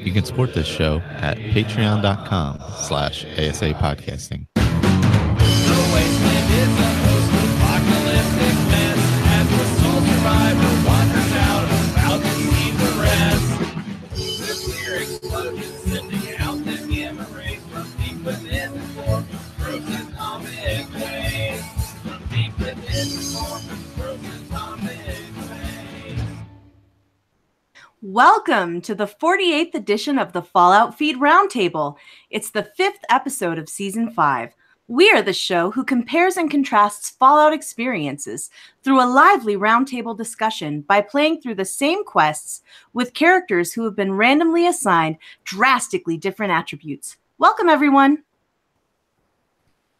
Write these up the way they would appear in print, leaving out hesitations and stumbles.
You can support this show at patreon.com/ASA podcasting. The wasteland is a host of apocalyptic mess as the sole survivor wanders out about to leave the rest. Nuclear explosions sending out the gamma rays from deep within the form of gross atomic waste. From deep within the form of gross atomic waste. Welcome to the 48th edition of the Fallout Feed Roundtable. It's the 5th episode of Season 5. We are the show who compares and contrasts Fallout experiences through a lively roundtable discussion by playing through the same quests with characters who have been randomly assigned drastically different attributes. Welcome, everyone.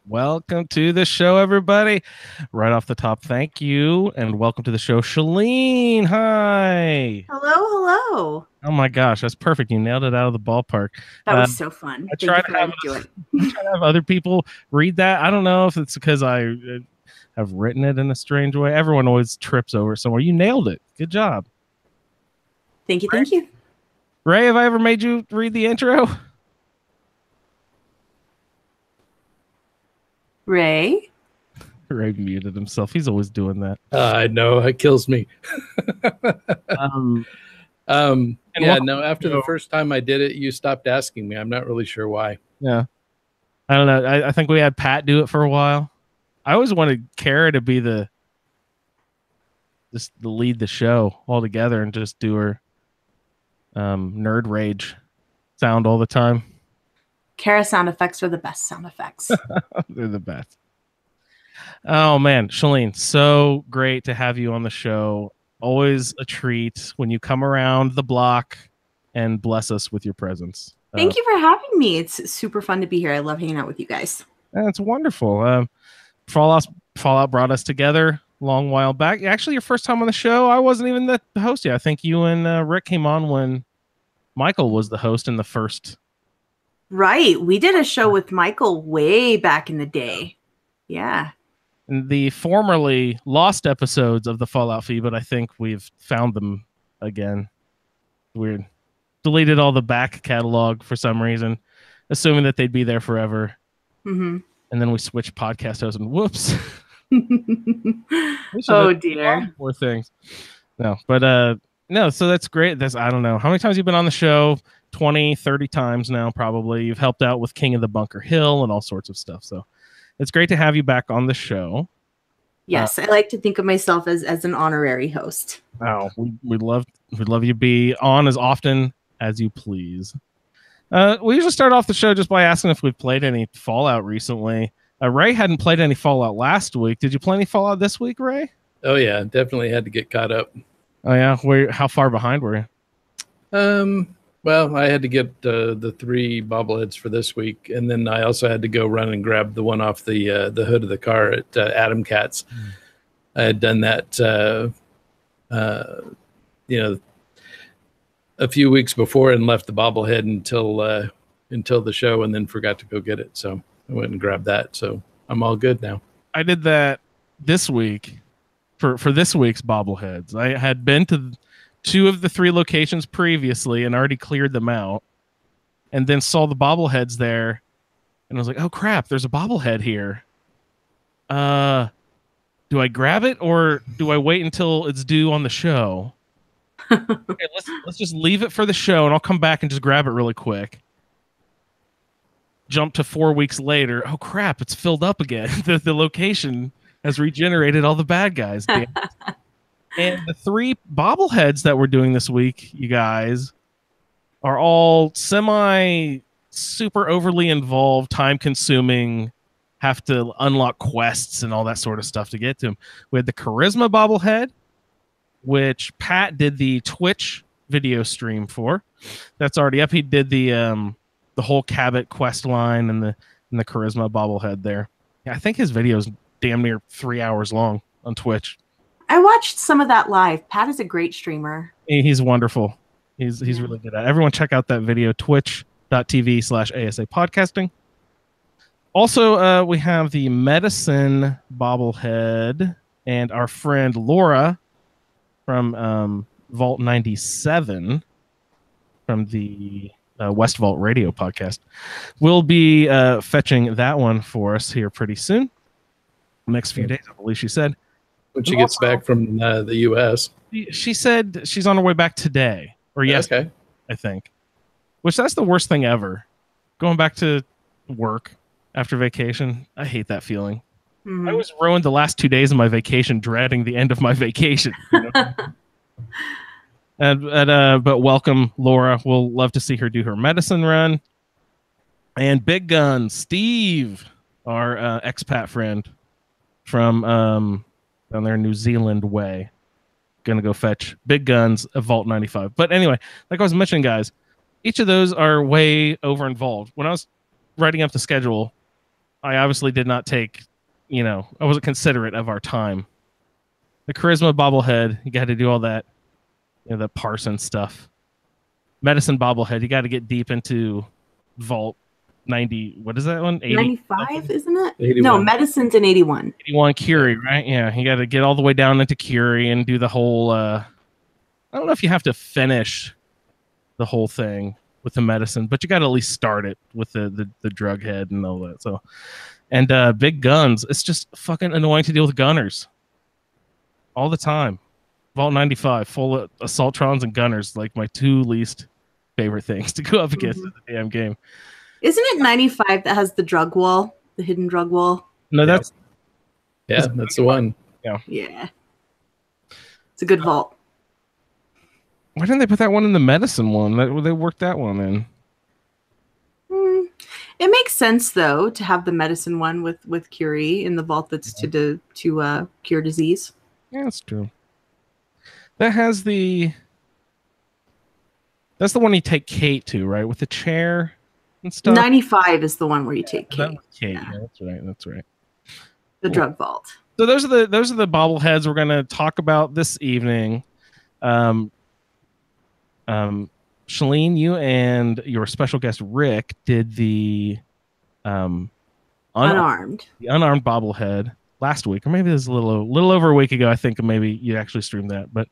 Welcome to the show, everybody. Right off the top, thank you, and welcome to the show, Shalene. Hi. Hello. Oh my gosh, that's perfect. You nailed it out of the ballpark. That was so fun. I try to have other people read that. I don't know if it's because I have written it in a strange way. Everyone always trips over somewhere. You nailed it. Good job. Thank you. Ray, have I ever made you read the intro? Ray muted himself. He's always doing that. I know, it kills me. After the first time I did it, you stopped asking me. I'm not really sure why. Yeah. I don't know. I think we had Pat do it for a while. I always wanted Kara to be the lead the show altogether and just do her nerd rage sound all the time. Kara sound effects are the best sound effects. They're the best. Oh man, Shalene, so great to have you on the show. Always a treat when you come around the block and bless us with your presence. Thank you for having me. It's super fun to be here. I love hanging out with you guys. That's wonderful. Fallout brought us together a long while back. Actually, your first time on the show, I wasn't even the host yet. I think you and Rick came on when Michael was the host in the first. Right. We did a show with Michael way back in the day. Yeah. The formerly lost episodes of the Fallout Feed, but I think we've found them again. Weird. Deleted all the back catalog for some reason, assuming that they'd be there forever. Mm-hmm. And then we switched podcast hosts and whoops. Oh dear. More things. No, but no, so that's great. I don't know. How many times you've been on the show? 20, 30 times now, probably. You've helped out with King of the Bunker Hill and all sorts of stuff. So it's great to have you back on the show. Yes, I like to think of myself as an honorary host. Oh, we'd love you to be on as often as you please. We usually start off the show just by asking if we've played any Fallout recently. Ray hadn't played any Fallout last week. Did you play any Fallout this week, Ray? Oh yeah, definitely had to get caught up. Oh yeah, how far behind were you? Well, I had to get the 3 bobbleheads for this week, and then I also had to go run and grab the one off the hood of the car at Adam Cat's. I had done that, a few weeks before and left the bobblehead until the show, and then forgot to go get it. So I went and grabbed that. So I'm all good now. I did that this week for this week's bobbleheads. I had been to 2 of the 3 locations previously and already cleared them out, and then saw the bobbleheads there, and I was like, oh crap, there's a bobblehead here. Do I grab it or do I wait until it's due on the show? Okay, let's just leave it for the show, and I'll come back and just grab it really quick. Jump to 4 weeks later. Oh crap, it's filled up again. The location has regenerated all the bad guys. Damn. And the 3 bobbleheads that we're doing this week, you guys, are all super overly involved, time-consuming, have to unlock quests and all that sort of stuff to get to them. We had the Charisma bobblehead, which Pat did the Twitch video stream for. That's already up. He did the whole Cabot quest line and the Charisma bobblehead there. Yeah, I think his video is damn near 3 hours long on Twitch. I watched some of that live. Pat is a great streamer. He's wonderful. He's really good at it. Everyone check out that video, twitch.tv/ASA podcasting. Also, we have the medicine bobblehead and our friend Laura from Vault 97 from the West Vault Radio podcast. We'll be fetching that one for us here pretty soon. Next few days, I believe she said. When she gets back from the U.S. She said she's on her way back today or yesterday, I think. Which that's the worst thing ever. Going back to work after vacation. I hate that feeling. Mhm. I was ruined the last 2 days of my vacation, dreading the end of my vacation. You know? But welcome, Laura. We'll love to see her do her medicine run. And Big Gun, Steve, our expat friend from down there in New Zealand way. Gonna go fetch Big Guns of Vault 95. But anyway, like I was mentioning, guys, each of those are way over involved. When I was writing up the schedule, I obviously did not take, I wasn't considerate of our time. The Charisma bobblehead, you got to do all that, the Parson stuff. Medicine bobblehead, you got to get deep into Vault 90. What is that one? 80, 95, isn't it? 81. No, medicine's in 81. 81 Curie, right? Yeah, you got to get all the way down into Curie and do the whole. I don't know if you have to finish the whole thing with the medicine, but you got to at least start it with the drug head and all that. So, and Big Guns, it's just fucking annoying to deal with gunners all the time. Vault 95, full of assaultrons and gunners, like my two least favorite things to go up against in the damn game. Isn't it 95 that has the drug wall, the hidden drug wall? No, that's that's the one. Yeah. It's a good vault. why didn't they put that one in the medicine one? They worked that one in. It makes sense though to have the medicine one with Curie in the vault that's to cure disease. Yeah, that's true. That's the one you take Kate to, right? With the chair and stuff. 95 is the one where you take That Kate. was Kate. Yeah, that's right. The Cool. drug vault. So those are the bobbleheads we're gonna talk about this evening. Shalene, you and your special guest Rick did the Unarmed. the unarmed bobblehead last week, or maybe it was a little over a week ago. I think maybe you actually streamed that. But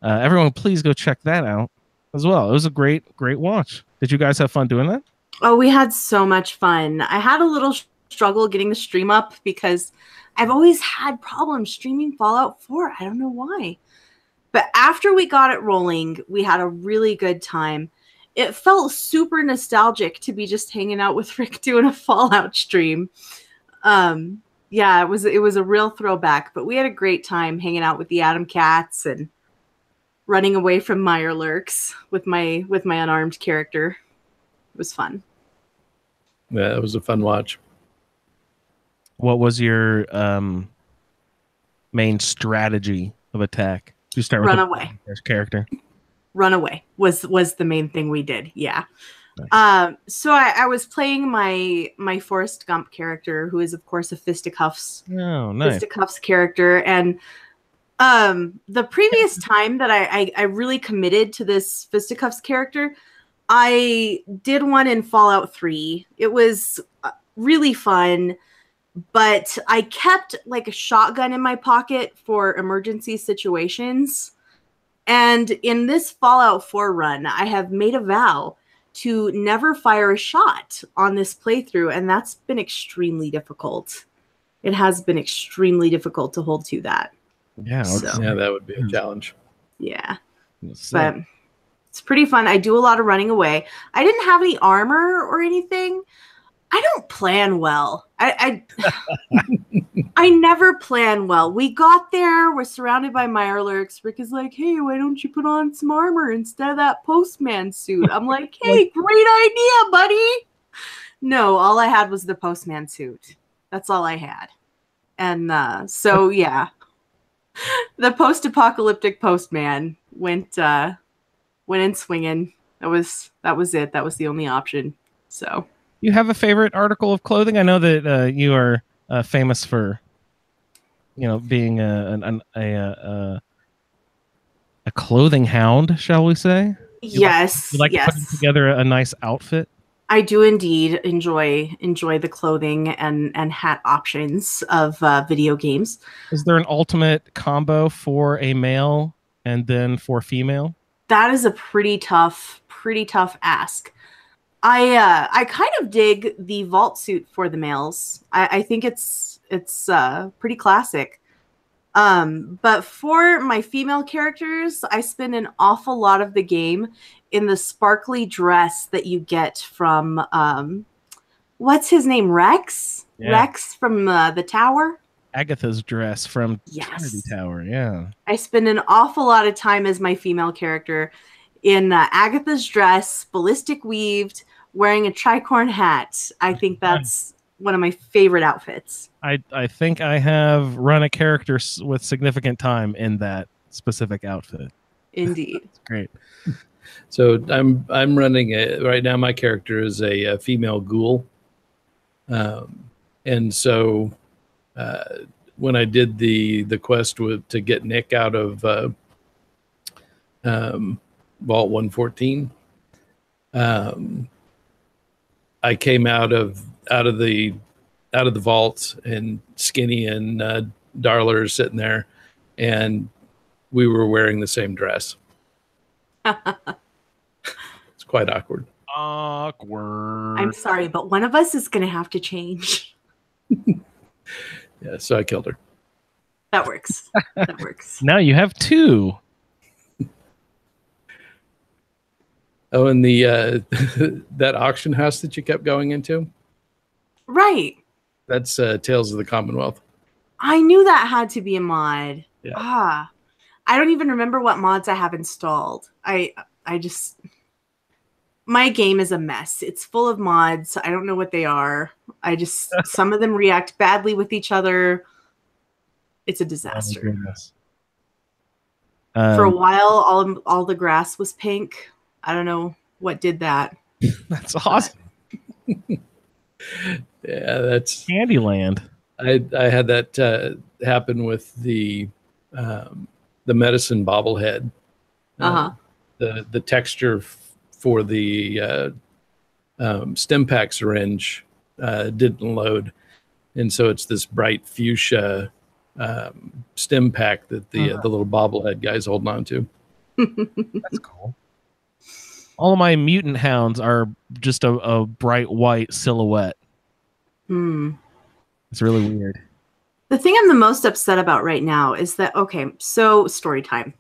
everyone, please go check that out as well. It was a great watch. Did you guys have fun doing that? Oh, we had so much fun. I had a little struggle getting the stream up because I've always had problems streaming Fallout 4. I don't know why. But after we got it rolling, we had a really good time. It felt super nostalgic to be just hanging out with Rick doing a Fallout stream. Yeah, it was a real throwback, but we had a great time hanging out with the Atom Cats and running away from Mirelurks with my unarmed character. It was fun. Yeah, it was a fun watch. What was your main strategy of attack? You start with Run the away. character. Run away was the main thing we did. Yeah. Nice. So I was playing my Forrest Gump character, who is of course a Fisticuffs Oh, nice. Fisticuffs character, and the previous time that I really committed to this Fisticuffs character, I did one in Fallout 3. It was really fun, but I kept like a shotgun in my pocket for emergency situations. And in this Fallout 4 run, I have made a vow to never fire a shot on this playthrough, and that's been extremely difficult. It has been extremely difficult to hold to that. Yeah, So- Yeah, that would be a challenge. Yeah. but But it's pretty fun. I do a lot of running away. I didn't have any armor or anything. I don't plan well. I never plan well. We got there. We're surrounded by Mirelurks. Rick is like, hey, why don't you put on some armor instead of that postman suit? I'm like, hey, great idea, buddy. No, all I had was the postman suit. That's all I had. And so, yeah. The post-apocalyptic postman went in swinging. That was it. That was the only option. So you have a favorite article of clothing? I know that you are famous for, being a clothing hound, shall we say? yes, You like yes, putting together a nice outfit? I do indeed enjoy the clothing and hat options of video games. Is there an ultimate combo for a male and then for female? That is a pretty tough pretty tough ask. I kind of dig the vault suit for the males. I think it's pretty classic. But for my female characters, I spend an awful lot of the game in the sparkly dress that you get from what's his name? Rex? Yeah. Rex from the tower? Agatha's dress from Yes. Trinity Tower. Yeah. I spend an awful lot of time as my female character in Agatha's dress, ballistic weaved, wearing a tricorn hat. I think that's one of my favorite outfits. I think I have run a character with significant time in that specific outfit. Indeed. It's great. So I'm running right now. My character is a female ghoul, and so when I did the quest to get Nick out of Vault 114, I came out of the vault, and Skinny and Darla are sitting there, and we were wearing the same dress. It's quite awkward. Awkward. I'm sorry, but one of us is going to have to change. Yeah, so I killed her. That works. That works. Now you have two. Oh, and the that auction house that you kept going into, Right. that's Tales of the Commonwealth. I knew that had to be a mod. Yeah. I don't even remember what mods I have installed. I just, my game is a mess. It's full of mods. I don't know what they are. Some of them react badly with each other. It's a disaster. Oh, goodness. For a while, all the grass was pink. I don't know what did that. That's awesome. Yeah, that's Candyland. I had that happen with the medicine bobblehead. The texture for the stem pack syringe didn't load, and so it's this bright fuchsia stem pack that the little bobblehead guy's holding on to. That's cool. All of my mutant hounds are just a bright white silhouette. It's really weird. The thing I'm the most upset about right now is that, okay, so story time.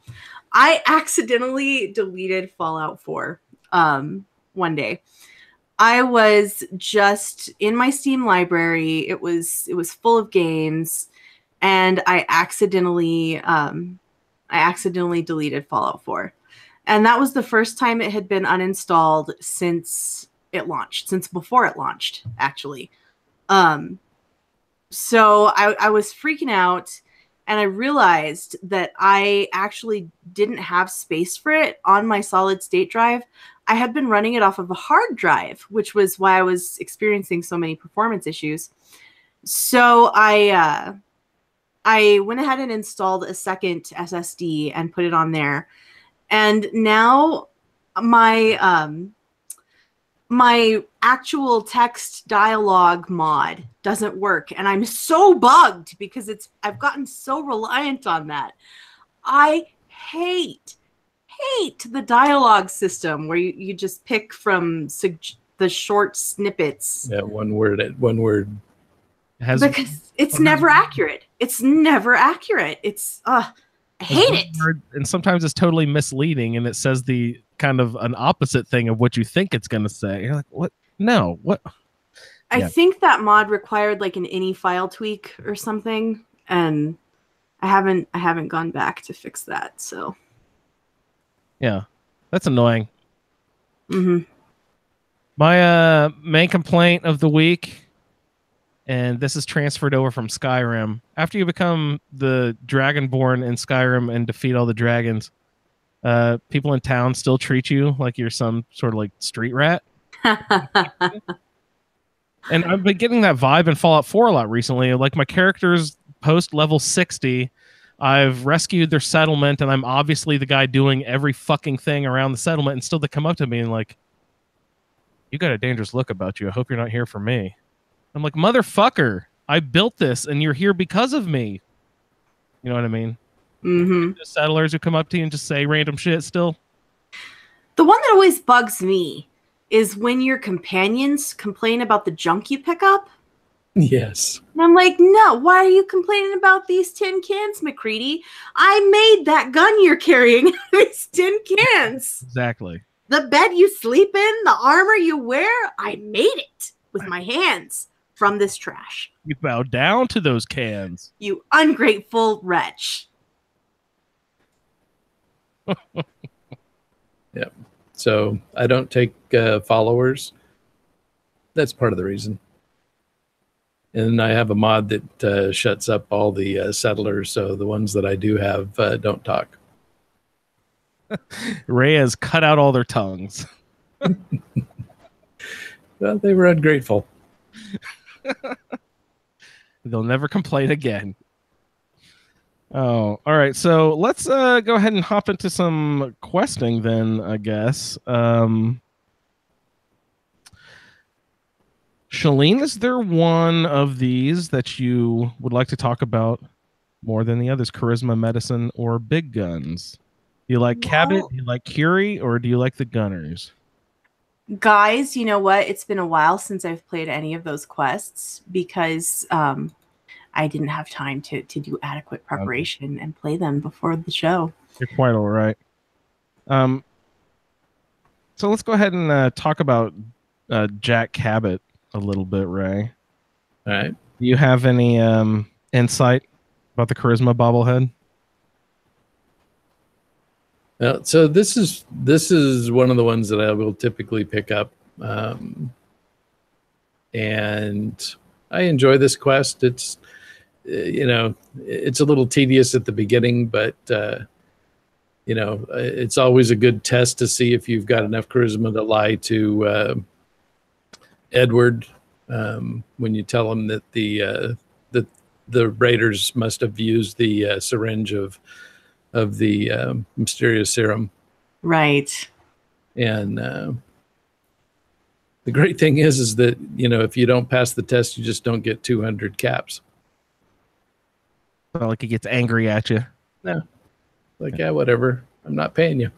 I accidentally deleted Fallout 4 one day. I was just in my Steam library. It was full of games, and I accidentally deleted Fallout 4. And that was the first time it had been uninstalled since it launched, since before it launched, actually. So I was freaking out, and I realized that I actually didn't have space for it on my solid state drive. I had been running it off of a hard drive, which was why I was experiencing so many performance issues. So I went ahead and installed a second SSD and put it on there. And now my actual text dialogue mod doesn't work, and I'm so bugged because I've gotten so reliant on that. I hate the dialogue system where you just pick from the short snippets. Yeah, one word. Because it's never accurate. It's never accurate. I hate it. And sometimes it's totally misleading, and it says the kind of an opposite thing of what you think it's going to say. You're like, what? No, what? I think that mod required like an any file tweak or something, and I haven't gone back to fix that. So yeah, that's annoying. Mm-hmm. My main complaint of the week, and this is transferred over from Skyrim. After you become the Dragonborn in Skyrim and defeat all the dragons, people in town still treat you like you're some sort of like street rat. And I've been getting that vibe in Fallout 4 a lot recently. Like my characters post level 60, I've rescued their settlement, and I'm obviously the guy doing every fucking thing around the settlement, and still they come up to me and like, you got a dangerous look about you. I hope you're not here for me. I'm like, motherfucker, I built this and you're here because of me. You know what I mean? Mm-hmm. The settlers who come up to you and just say random shit still. The one that always bugs me is when your companions complain about the junk you pick up. Yes. And I'm like, no, why are you complaining about these tin cans, McCready? I made that gun you're carrying these tin cans. Exactly. The bed you sleep in, the armor you wear, I made it with my hands from this trash. You bow down to those cans. You ungrateful wretch. Yeah. So I don't take followers. That's part of the reason. And I have a mod that shuts up all the settlers, so the ones that I do have don't talk. Ray has cut out all their tongues. Well, they were ungrateful. They'll never complain again. Oh, all right. So let's go ahead and hop into some questing then, I guess. Shalene, is there one of these that you would like to talk about more than the others? Charisma, medicine, or big guns? Do you like Cabot? Do you like Curie? Or do you like the Gunners? Guys, you know what? It's been a while since I've played any of those quests because I didn't have time to do adequate preparation and play them before the show. You're quite all right. So let's go ahead and talk about Jack Cabot a little bit, Ray. All right. Do you have any insight about the charisma bobblehead? So this is one of the ones that I will typically pick up, and I enjoy this quest. It's it's a little tedious at the beginning, but it's always a good test to see if you've got enough charisma to lie to Edward when you tell him that the raiders must have used the syringe of the mysterious serum. Right. And the great thing is that, if you don't pass the test, you just don't get 200 caps. Not like he gets angry at you. No. Like, yeah, whatever. I'm not paying you.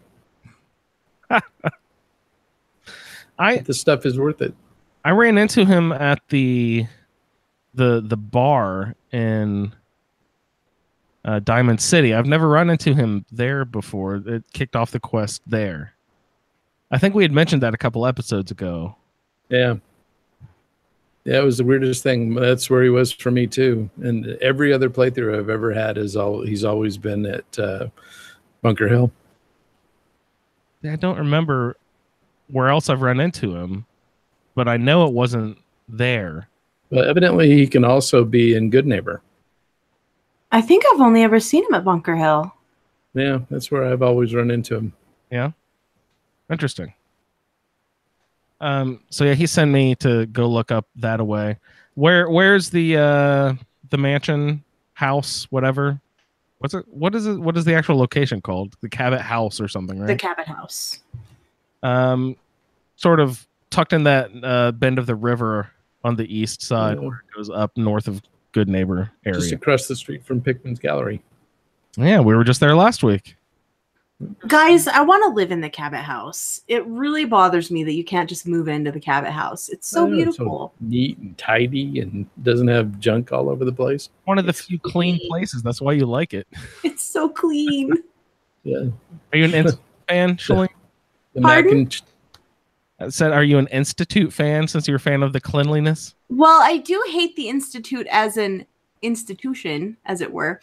The stuff is worth it. I ran into him at the bar in Diamond City. I've never run into him there before. It kicked off the quest there. I think we had mentioned that a couple episodes ago. Yeah. Yeah, it was the weirdest thing. That's where he was for me too. And every other playthrough I've ever had he's always been at Bunker Hill. I don't remember where else I've run into him, but I know it wasn't there. But evidently he can also be in Good Neighbor. I think I've only ever seen him at Bunker Hill. Yeah, that's where I've always run into him. Yeah. Interesting. So yeah, he sent me to go look up that away. Where's the mansion, house, whatever? What's it? What is it? What is the actual location called? The Cabot House or something, right? The Cabot House. Sort of tucked in that bend of the river on the east side, where it goes up north of Good Neighbor area. Just across the street from Pickman's Gallery. Yeah, we were just there last week. Guys, I want to live in the Cabot House. It really bothers me that you can't just move into the Cabot House. It's so beautiful. It's so neat and tidy and doesn't have junk all over the place. One of the few clean places. That's why you like it. It's so clean. Yeah. Are you an Institute fan, Shalene? Pardon? I said, are you an Institute fan since you're a fan of the cleanliness? Well, I do hate the Institute as an institution, as it were,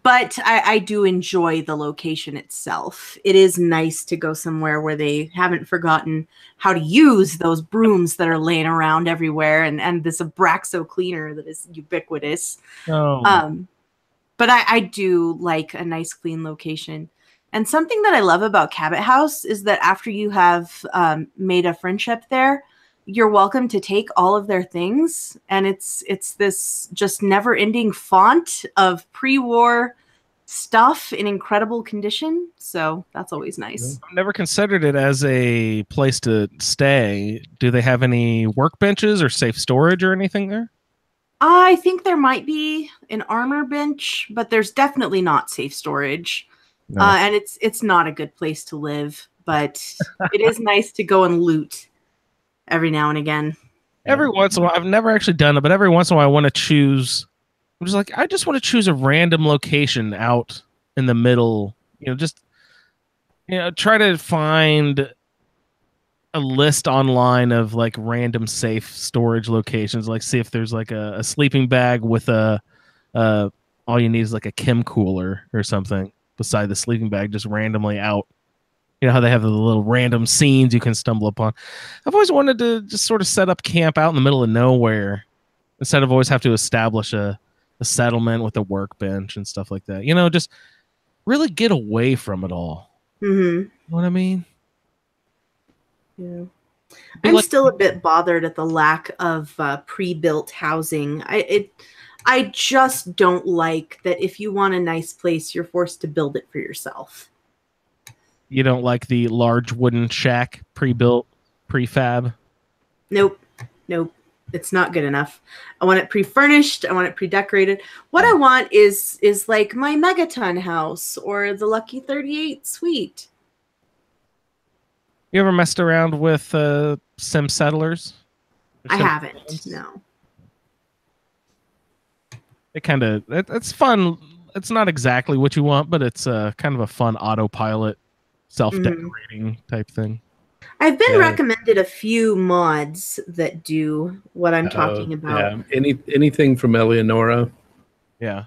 but I do enjoy the location itself. It is nice to go somewhere where they haven't forgotten how to use those brooms that are laying around everywhere and this Abraxo cleaner that is ubiquitous. Oh. But I do like a nice clean location. And something that I love about Cabot House is that after you have made a friendship there, you're welcome to take all of their things. And it's this just never-ending font of pre-war stuff in incredible condition. So that's always nice. I've never considered it as a place to stay. Do they have any workbenches or safe storage or anything there? I think there might be an armor bench, but there's definitely not safe storage. No. And it's not a good place to live. but it is nice to go and loot every now and again. Every once in a while, I've never actually done it, but every once in a while I want to choose. I'm just like, I just want to choose a random location out in the middle, just try to find a list online of like random safe storage locations, like see if there's like a sleeping bag with all you need is like a chem cooler or something beside the sleeping bag, just randomly out. You know how they have the little random scenes you can stumble upon. I've always wanted to just sort of set up camp out in the middle of nowhere instead of always have to establish a settlement with a workbench and stuff like that. Just really get away from it all. Mm-hmm. You know what I mean? Yeah. I'm still a bit bothered at the lack of pre-built housing. I just don't like that if you want a nice place, you're forced to build it for yourself. You don't like the large wooden shack pre-built prefab? Nope. It's not good enough. I want it pre-furnished. I want it pre-decorated. What I want is like my Megaton house or the Lucky 38 suite. You ever messed around with Sim Settlers? I haven't. No. It kind of it's fun. It's not exactly what you want, but it's kind of a fun autopilot, self-decorating type thing. I've been recommended a few mods that do what I'm talking about. Yeah, anything from Eleonora. Yeah.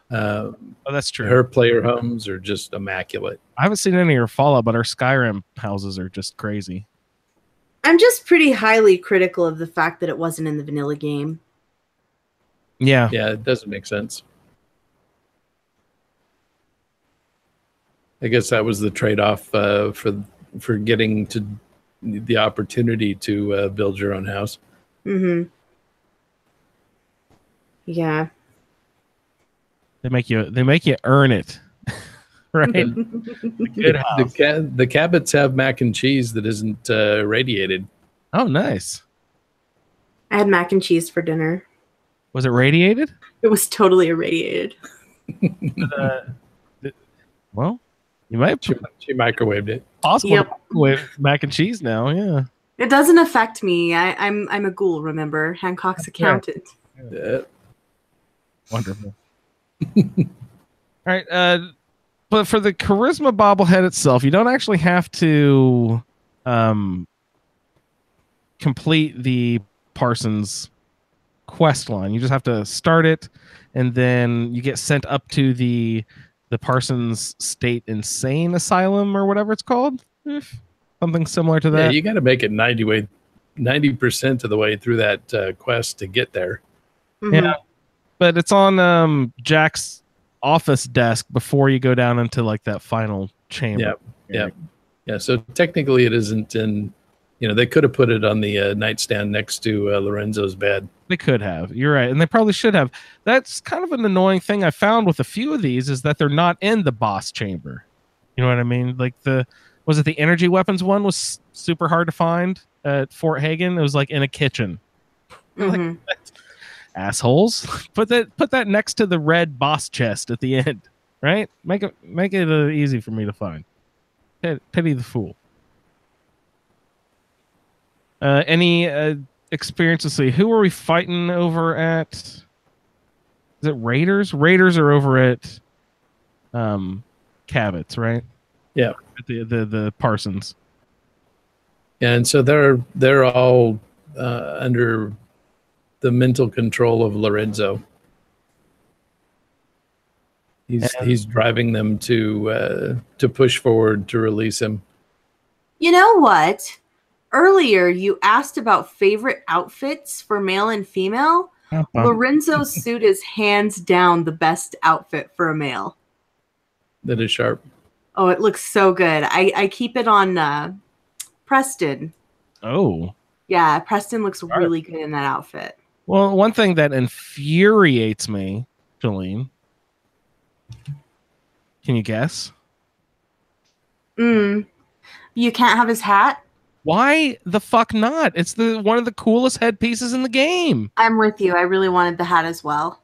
That's true. Her player homes are just immaculate. I haven't seen any of her Fallout, but our Skyrim houses are just crazy. I'm just pretty highly critical of the fact that it wasn't in the vanilla game. Yeah. Yeah, it doesn't make sense. I guess that was the trade-off for getting to the opportunity to build your own house. Mm-hmm. Yeah. They make you earn it. Right? Good house. The Cabots have mac and cheese that isn't radiated. Oh, nice. I had mac and cheese for dinner. Was it radiated? It was totally irradiated. Well, you might. She microwaved it. Possible with mac and cheese now. Yeah. It doesn't affect me. I'm a ghoul. Remember, Hancock's accountant. Wonderful. All right. But for the charisma bobblehead itself, you don't actually have to complete the Parsons quest line. You just have to start it, and then you get sent up to the Parsons State Insane Asylum or whatever it's called. Something similar to that. Yeah, you got to make it 90% of the way through that quest to get there. Mm-hmm. Yeah, but it's on Jack's office desk before you go down into like that final chamber. Yeah. So technically, it isn't in. They could have put it on the nightstand next to Lorenzo's bed. They could have. You're right, and they probably should have. That's kind of an annoying thing I found with a few of these is that they're not in the boss chamber. You know what I mean? Like the energy weapons one was super hard to find at Fort Hagen. It was like in a kitchen. Mm-hmm. Like, assholes. Put that next to the red boss chest at the end, right? Make it easy for me to find. Pity the fool. Any experience? Let's see. Who are we fighting over at? Is it Raiders? Raiders are over at Cabots, right? Yeah. At the Parsons. And so they're all under the mental control of Lorenzo. He's driving them to push forward to release him. You know what? Earlier, you asked about favorite outfits for male and female. Lorenzo's suit is hands down the best outfit for a male. That is sharp. Oh, it looks so good. I keep it on Preston. Oh. Yeah, Preston looks really good in that outfit. Well, one thing that infuriates me, Jolene, can you guess? You can't have his hat? Why the fuck not? It's one of the coolest headpieces in the game. I'm with you. I really wanted the hat as well.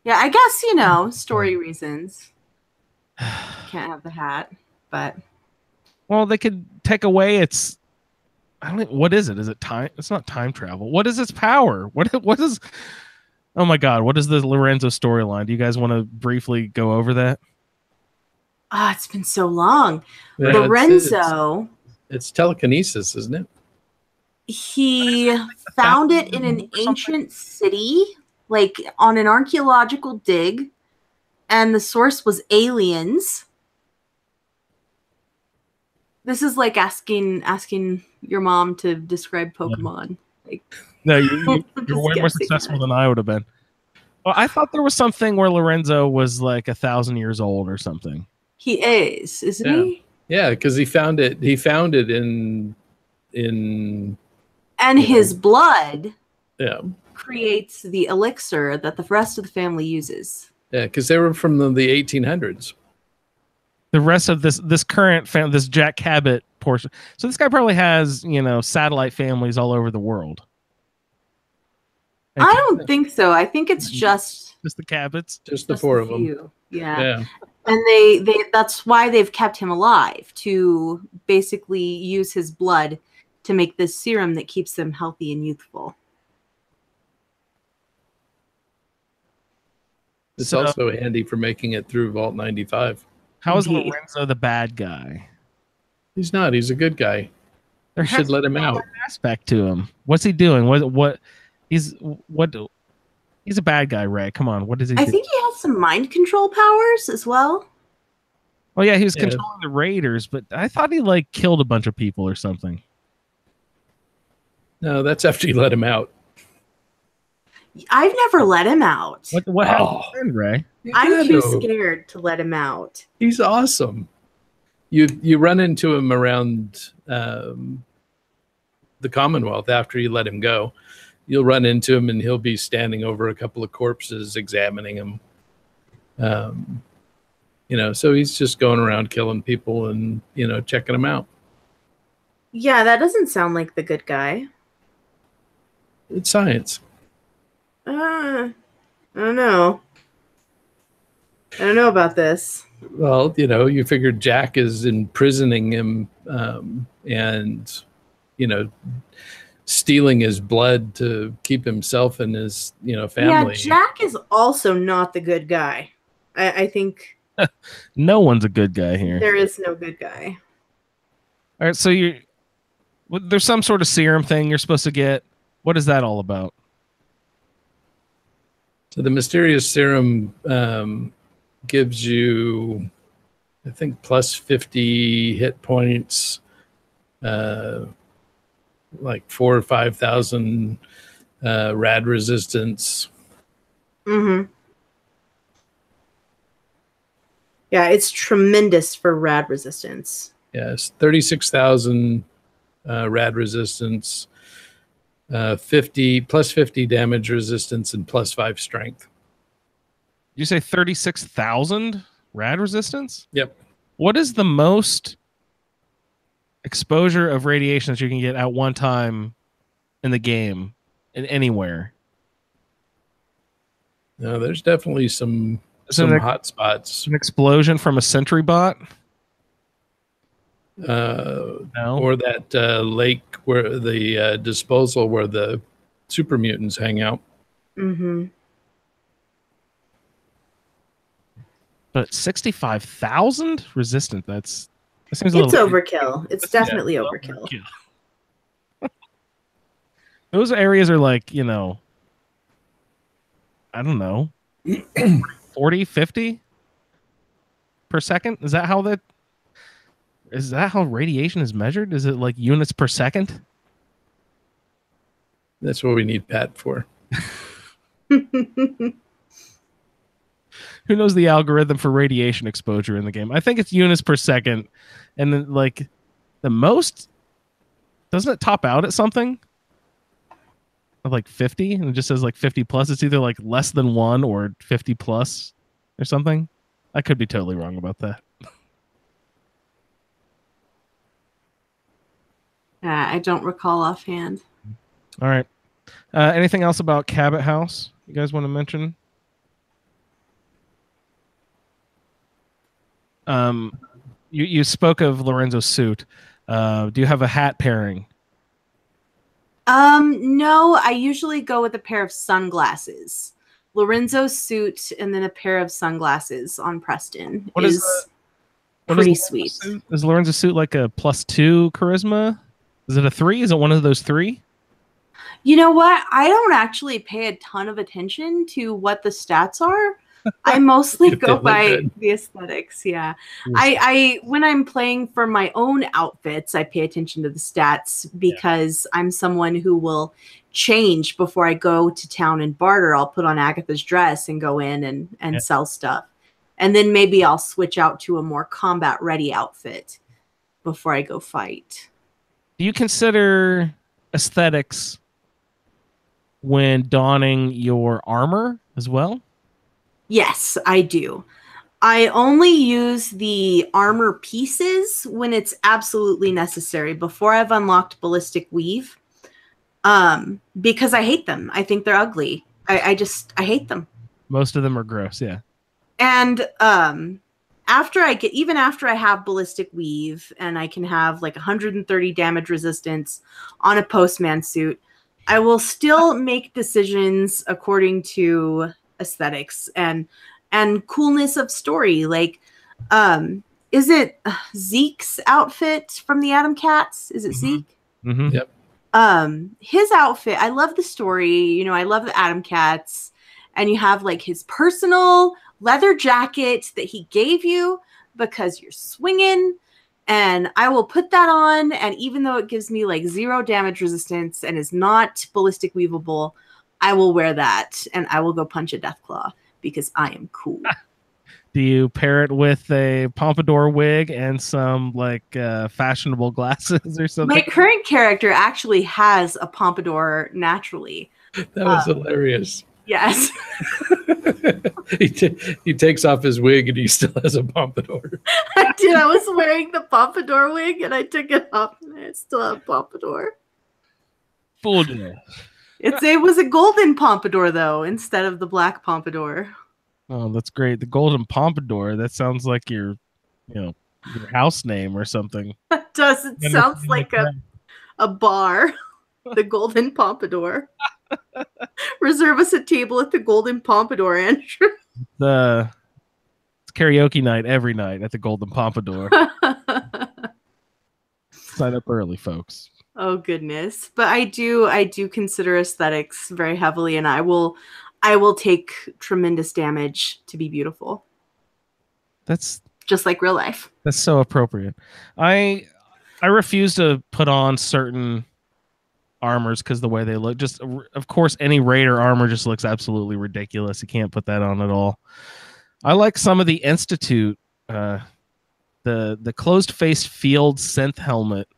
Yeah, I guess, story reasons. Can't have the hat, but... Well, they could take away its. I don't. What is it? Is it time? It's not time travel. What is its power? What is? Oh my God! What is the Lorenzo storyline? Do you guys want to briefly go over that? Ah, it's been so long. Yeah, Lorenzo, it's telekinesis, isn't it? he found it in an ancient city, like on an archaeological dig, and the source was aliens. This is like asking your mom to describe Pokemon. Like, No, I'm you're just way more guessing successful that. than I would have been. Well, I thought there was something where Lorenzo was like 1,000 years old or something. He is, isn't Yeah. he? Yeah, because he found it in And Yeah. his blood yeah. creates the elixir that the rest of the family uses. Yeah, because they were from the 1800s. The rest of this current this Jack Cabot portion. So this guy probably has, satellite families all over the world. And I don't think so. I think it's just the Cabots. Just the just four a of them. few. Yeah. Yeah. And they that's why they've kept him alive, to basically use his blood to make this serum that keeps them healthy and youthful. It's So- also handy for making it through Vault 95. How is Indeed. Lorenzo the bad guy? He's not. He's a good guy. There You has should to let be him out. an aspect to him. What's he doing? He's a bad guy, Ray. Come on. What does he I do? think he has some mind control powers as well. Oh yeah, he was Yeah. controlling the Raiders, but I thought he like killed a bunch of people or something. No, that's after you let him out. I've never let him out. What Oh. happened, Ray? I'm Yeah, too no. scared to let him out. He's awesome. You run into him around the Commonwealth after you let him go. You'll run into him and he'll be standing over a couple of corpses, examining them. So he's just going around killing people and checking them out. Yeah, that doesn't sound like the good guy. It's science. I don't know. I don't know about this. Well, you figured Jack is imprisoning him and stealing his blood to keep himself and his family. Yeah, Jack is also not the good guy. I think No one's a good guy here. there is no good guy. All right, so there's some sort of serum thing you're supposed to get. What is that all about? So the mysterious serum gives you, I think, plus 50 hit points, like 4,000 or 5,000 rad resistance. Mm-hmm. Yeah, it's tremendous for rad resistance. Yes, 36,000 rad resistance, 50 plus 50 damage resistance, and plus 5 strength. Did you say 36,000 rad resistance? Yep. What is the most exposure of radiation that you can get at one time in the game, in anywhere? No, there's definitely some hot spots. An explosion from a sentry bot? No. No. Or that lake where the disposal where the super mutants hang out. Mm-hmm. But 65,000 resistant. That seems a It's little overkill. It's definitely overkill. Those areas are like, I don't know, 40, 50 per second? Is that how radiation is measured? Is it like units per second? That's what we need Pat for. Who knows the algorithm for radiation exposure in the game? I think it's units per second. And then like the most, doesn't it top out at something? Of like 50? And it just says like 50 plus. It's either like less than 1 or 50 plus or something. I could be totally wrong about that. I don't recall offhand. All right. Anything else about Cabot House you guys want to mention? You spoke of Lorenzo's suit. Do you have a hat pairing? No, I usually go with a pair of sunglasses. Lorenzo's suit and then a pair of sunglasses on Preston What is what pretty Lorenzo's sweet. suit? Is Lorenzo's suit like a +2 charisma? Is it a 3? Is it one of those 3? You know what? I don't actually pay a ton of attention to what the stats are. I mostly If they go look by good. the aesthetics. Yeah. I when I'm playing for my own outfits, I pay attention to the stats because I'm someone who will change before I go to town and barter. I'll put on Agatha's dress and go in and sell stuff. And then maybe I'll switch out to a more combat ready outfit before I go fight. Do you consider aesthetics when donning your armor as well? Yes, I do. I only use the armor pieces when it's absolutely necessary before I've unlocked Ballistic Weave. Because I hate them. I think they're ugly. I hate them. Most of them are gross, yeah. And after I have Ballistic Weave and I can have like 130 damage resistance on a postman suit, I will still make decisions according to aesthetics and coolness of story. Like, is it Zeke's outfit from the Atom Cats? Is it Zeke? Mm-hmm. Yep. His outfit, I love the story. You know, I love the Atom Cats, and you have like his personal leather jacket that he gave you because you're swinging. And I will put that on, and even though it gives me like 0 damage resistance and is not ballistic weavable, I will wear that and I will go punch a Deathclaw because I am cool. Do you pair it with a pompadour wig and some like fashionable glasses or something? My current character actually has a pompadour naturally. That was hilarious. Yes. He takes off his wig and he still has a pompadour. I did. I was wearing the pompadour wig and I took it off and I still have pompadour. Full deal. It was a golden pompadour though, instead of the black pompadour. Oh, that's great. The golden pompadour. That sounds like your house name or something. It does. It sounds like a bar. The golden pompadour. Reserve us a table at the golden pompadour, Andrew. It's karaoke night every night at the golden pompadour. Sign up early, folks. Oh goodness. But I do consider aesthetics very heavily, and I will take tremendous damage to be beautiful. That's just like real life. That's so appropriate. I refuse to put on certain armors because the way they look. Just of course, any Raider armor just looks absolutely ridiculous. You can't put that on at all. I like some of the Institute, the closed face field synth helmet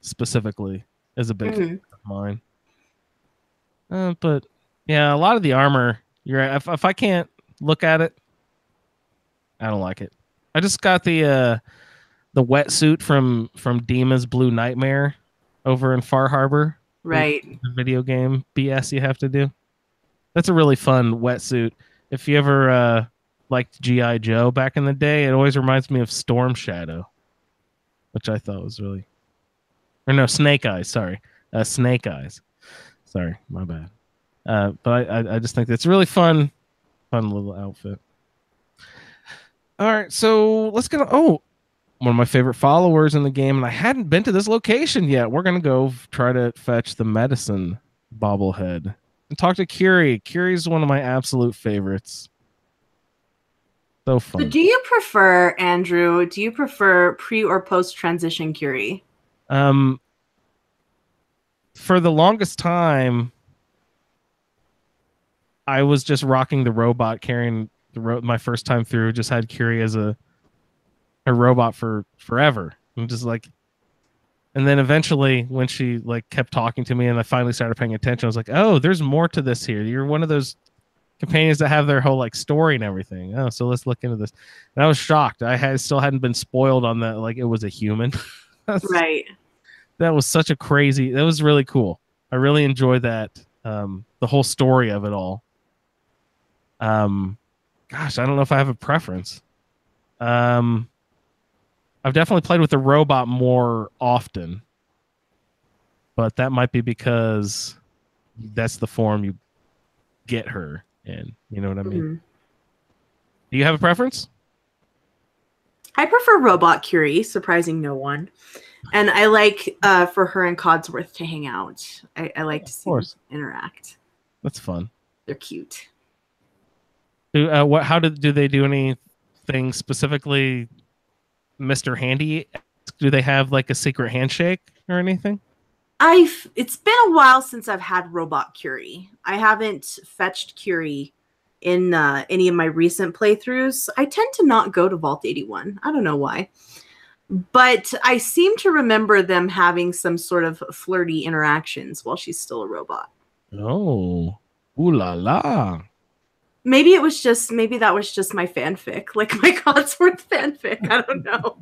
specifically is a big fan of mine. But yeah, a lot of the armor, if I can't look at it, I don't like it. I just got the wetsuit from Dima's Blue Nightmare over in Far Harbor. Right. The video game BS you have to do. That's a really fun wetsuit. If you ever liked G.I. Joe back in the day, it always reminds me of Storm Shadow, which I thought was really... Or no, Snake Eyes, sorry. Snake Eyes. Sorry, my bad. But I just think that's a really fun little outfit. All right, so let's get one of my favorite followers in the game, and I hadn't been to this location yet. We're going to go try to fetch the medicine bobblehead and talk to Curie. Curie's one of my absolute favorites. So fun. So do you prefer, Andrew, pre or post transition Curie? For the longest time, I was just rocking the robot, carrying my first time through. Just had Curie as a robot for forever. I'm just like, and then eventually, when she like kept talking to me, and I finally started paying attention, I was like, oh, there's more to this here. You're one of those companions that have their whole like story and everything. Oh, so let's look into this. And I was shocked. I still hadn't been spoiled on that. Like it was a human. Right. That was such a crazy. That was really cool. I really enjoyed that. The whole story of it all. Gosh, I don't know if I have a preference. I've definitely played with the robot more often, but that might be because that's the form you get her in. You know what I mean? Mhm. Do you have a preference? I prefer Robot Curie, surprising no one. And I like for her and Codsworth to hang out. I like to see them interact. That's fun. They're cute. Do they do anything specifically, Mr. Handy? Do they have like a secret handshake or anything? It's been a while since I've had Robot Curie. I haven't fetched Curie in any of my recent playthroughs. I tend to not go to Vault 81. I don't know why. But I seem to remember them having some sort of flirty interactions while she's still a robot. Oh, ooh la la. Maybe that was just my fanfic, like my Codsworth fanfic. I don't know.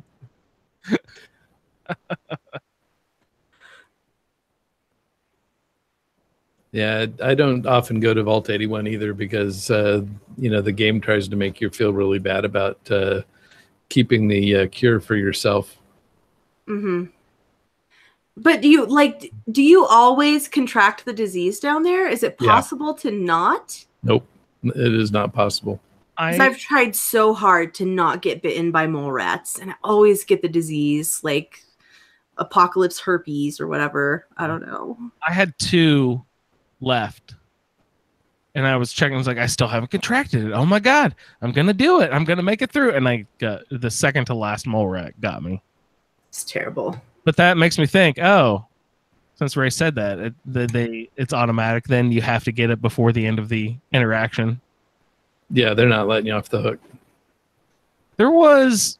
Yeah, I don't often go to Vault 81 either because the game tries to make you feel really bad about keeping the cure for yourself. Mm-hmm. But do you always contract the disease down there? Is it possible to not? Nope, it is not possible. I've tried so hard to not get bitten by mole rats, and I always get the disease, like apocalypse herpes or whatever. I don't know. I had 2 left, and I was checking. I was like, I still haven't contracted it. Oh my god, I'm gonna do it. I'm gonna make it through. And I got the second to last mole rat got me. It's terrible. But that makes me think, oh, since Ray said that, it's automatic, then you have to get it before the end of the interaction. Yeah, they're not letting you off the hook. There was,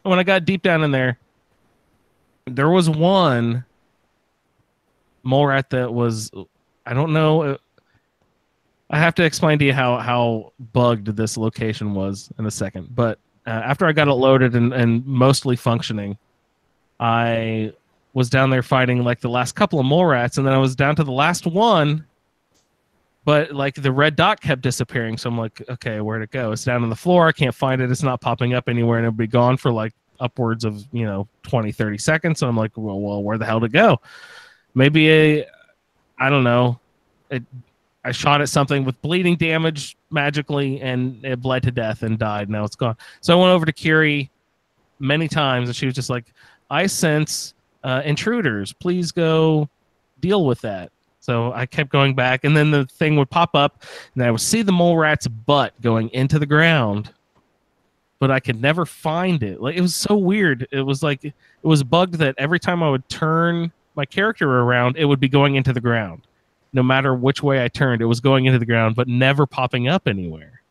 when I got deep down in there was one mole rat that was, I don't know, I have to explain to you how bugged this location was in a second. But after I got it loaded and mostly functioning, I was down there fighting like the last couple of mole rats, and then I was down to the last one, but like the red dot kept disappearing. So I'm like, okay, where'd it go? It's down on the floor. I can't find it. It's not popping up anywhere, and it'll be gone for like upwards of 20, 30 seconds. So I'm like, well, where the hell did it go? Maybe I don't know. I shot at something with bleeding damage magically, and it bled to death and died. Now it's gone. So I went over to Curie many times, and she was just like, I sense intruders. Please go deal with that. So I kept going back, and then the thing would pop up, and I would see the mole rat's butt going into the ground, but I could never find it. Like, it was so weird. It was like it was bugged that every time I would turn my character around, it would be going into the ground. No matter which way I turned, it was going into the ground, but never popping up anywhere.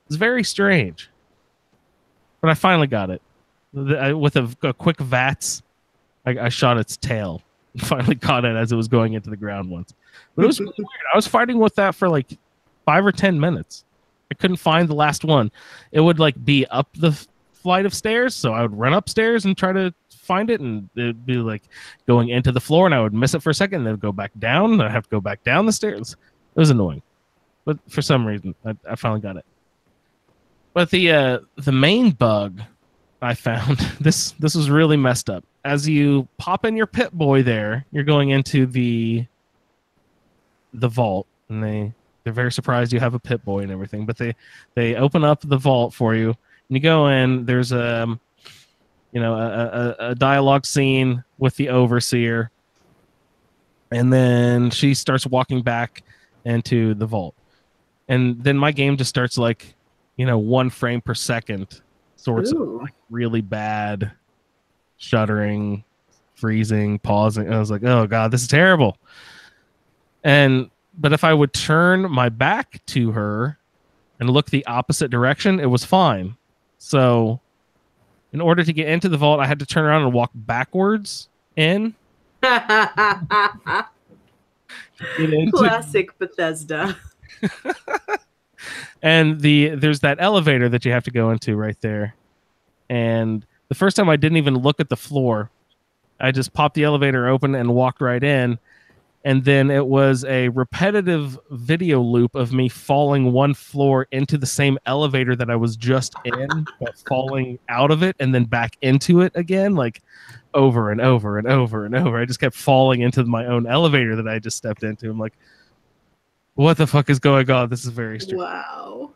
It's very strange. But I finally got it. With a quick VATS, I shot its tail. Finally caught it as it was going into the ground once. But it was really weird. I was fighting with that for like 5 or 10 minutes. I couldn't find the last one. It would like be up the flight of stairs, so I would run upstairs and try to find it, and it'd be like going into the floor, and I would miss it for a second, and then go back down, and I'd have to go back down the stairs. It was annoying. But for some reason, I finally got it. But the main bug I found, this was really messed up. As you pop in your Pit Boy there, you're going into the vault, and they're very surprised you have a Pit Boy and everything. But they open up the vault for you, and you go in. There's a dialogue scene with the overseer, and then she starts walking back into the vault, and then my game just starts like 1 frame per second, sorts of like really bad shuddering, freezing, pausing. And I was like, oh god, this is terrible. But if I would turn my back to her and look the opposite direction, it was fine. So in order to get into the vault, I had to turn around and walk backwards in. Classic Bethesda. And there's that elevator that you have to go into right there. And the first time I didn't even look at the floor. I just popped the elevator open and walked right in. And then it was a repetitive video loop of me falling one floor into the same elevator that I was just in, but falling out of it and then back into it again, like over and over and over and over. I just kept falling into my own elevator that I just stepped into. I'm like, what the fuck is going on? This is very strange. Wow.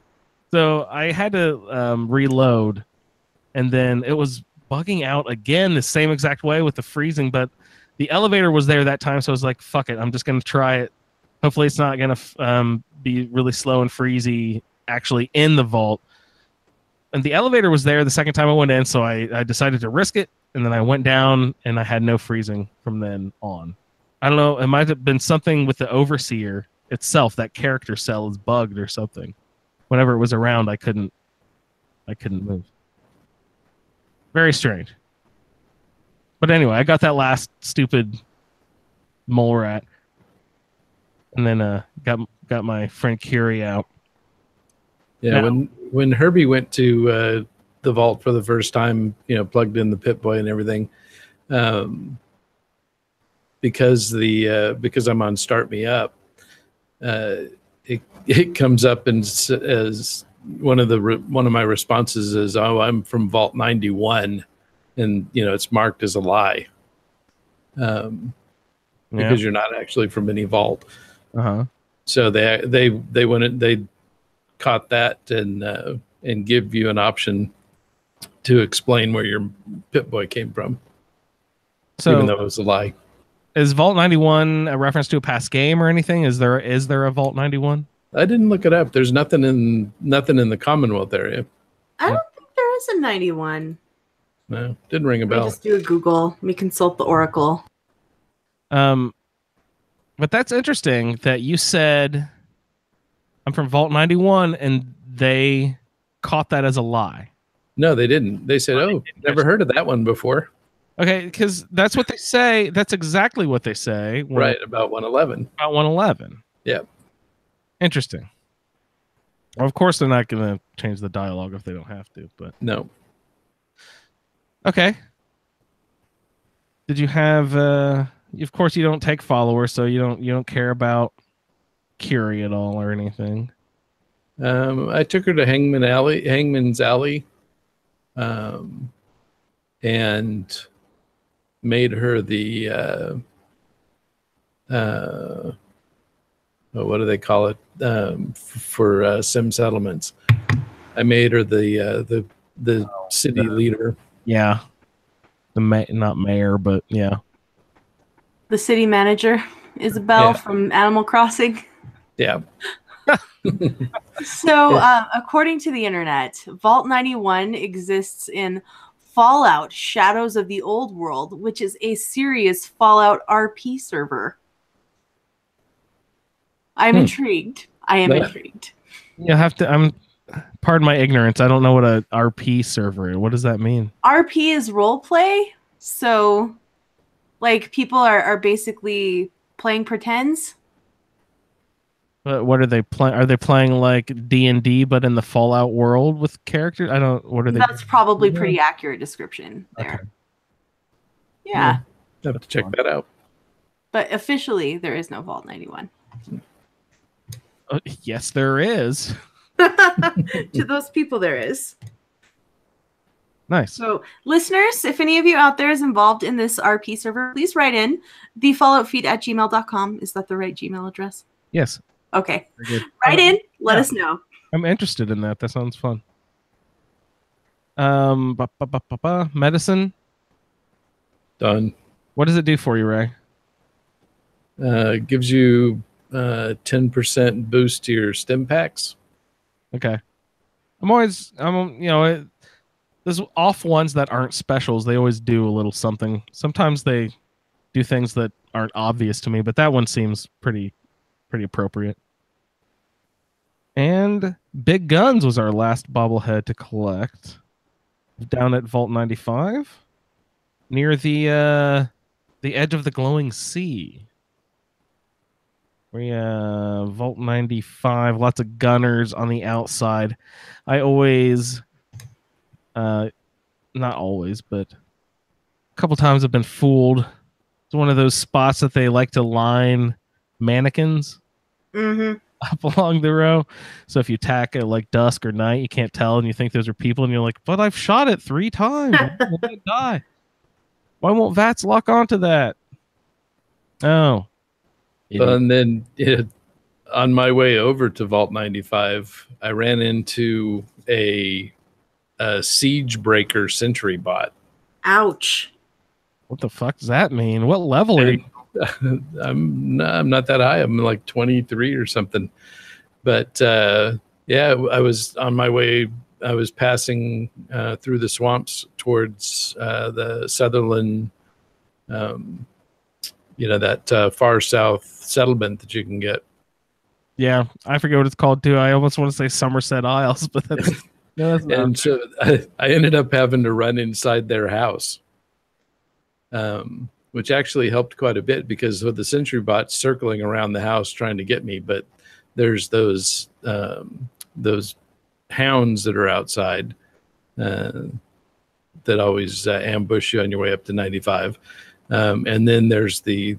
So I had to reload, and then it was bugging out again the same exact way with the freezing, but the elevator was there that time, so I was like, fuck it, I'm just going to try it. Hopefully it's not going to be really slow and freezy actually in the vault. And the elevator was there the second time I went in, so I decided to risk it, and then I went down, and I had no freezing from then on. I don't know, it might have been something with the Overseer itself. That character cell is bugged or something. Whenever it was around, I couldn't move. Very strange. But anyway, I got that last stupid mole rat, and then got my friend Curie out. Yeah, Now, when Herbie went to the vault for the first time, plugged in the Pip-Boy and everything, because I'm on Start Me Up, it comes up and as one of my responses is, "Oh, I'm from Vault 91." And it's marked as a lie, because you're not actually from any vault. So they went, they caught that and give you an option to explain where your Pip-Boy came from, so even though it was a lie. Is Vault 91 a reference to a past game or anything? Is there a Vault 91? I didn't look it up. There's nothing in the Commonwealth area. I don't think there is a 91. No, didn't ring a Let me bell. just do a Google. Let me consult the Oracle. But that's interesting that you said I'm from Vault 91 and they caught that as a lie. No, they didn't. They said, "Oh, never heard of that one before." Okay, because that's what they say. That's exactly what they say. Right, about 111. About 111. Yeah. Interesting. Well, of course, they're not going to change the dialogue if they don't have to. But no. Okay. Did you have? Of course, you don't take followers, so you don't care about Curie at all or anything. I took her to Hangman's Alley, and made her the what do they call it for sim settlements? I made her the city leader. Yeah, not mayor, but yeah, The city manager, Isabel from Animal Crossing. Yeah. So, according to the internet, Vault 91 exists in Fallout: Shadows of the Old World, which is a serious Fallout RP server. I'm intrigued. I am intrigued. You have to. Pardon my ignorance. I don't know what a RP server is. What does that mean? RP is role play, so like people are basically playing pretends. What are they playing? Are they playing like D&D but in the Fallout world with characters? I don't. What are they? That's probably pretty accurate description there. Okay. Yeah. I have to check that out. But officially, there is no Vault 91. Yes, there is. To those people, there is. Nice. So, listeners, if any of you out there is involved in this RP server, please write in. thefalloutfeed@gmail.com. Is that the right Gmail address? Yes. Okay. Very good. Write in. Let us know. I'm interested in that. That sounds fun. Medicine. Done. What does it do for you, Ray? Gives you 10% boost to your stim packs. Okay. There's off ones that aren't specials. They always do a little something. Sometimes they do things that aren't obvious to me, but that one seems pretty appropriate. And Big Guns was our last bobblehead to collect. Down at Vault 95. Near the edge of the glowing sea. We Vault 95, lots of gunners on the outside. I always not always, but a couple times I've been fooled. It's one of those spots that they like to line mannequins Mm-hmm. up along the row. So if you tack at like dusk or night, you can't tell and you think those are people and you're like, but I've shot it 3 times. Why won't it die? Why won't VATS lock onto that? Oh. Idiot. And then on my way over to Vault 95, I ran into a siege breaker sentry bot. Ouch. What the fuck does that mean? What level are you? I'm not that high. I'm like 23 or something. But yeah, I was on my way. I was passing through the swamps towards the Sutherland, that far south settlement that you can get. Yeah, I forget what it's called too. I almost want to say Somerset Isles, but that's no, that's not. And so I ended up having to run inside their house, which actually helped quite a bit because with the sentry bots circling around the house trying to get me, but there's those hounds that are outside that always ambush you on your way up to 95. And then there's the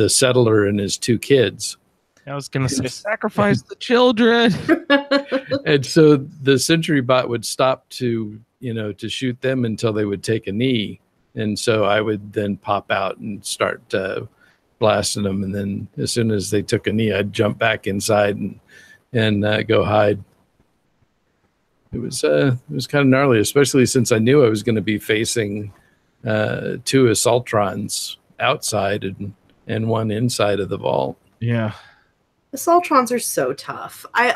settler and his 2 kids. I was gonna say sacrifice the children. And so the sentry bot would stop to shoot them until they would take a knee. And so I would then pop out and start blasting them. And then as soon as they took a knee, I'd jump back inside and go hide. It was kind of gnarly, especially since I knew I was going to be facing 2 assaultrons outside and 1 inside of the vault. Yeah. Assaultrons are so tough. I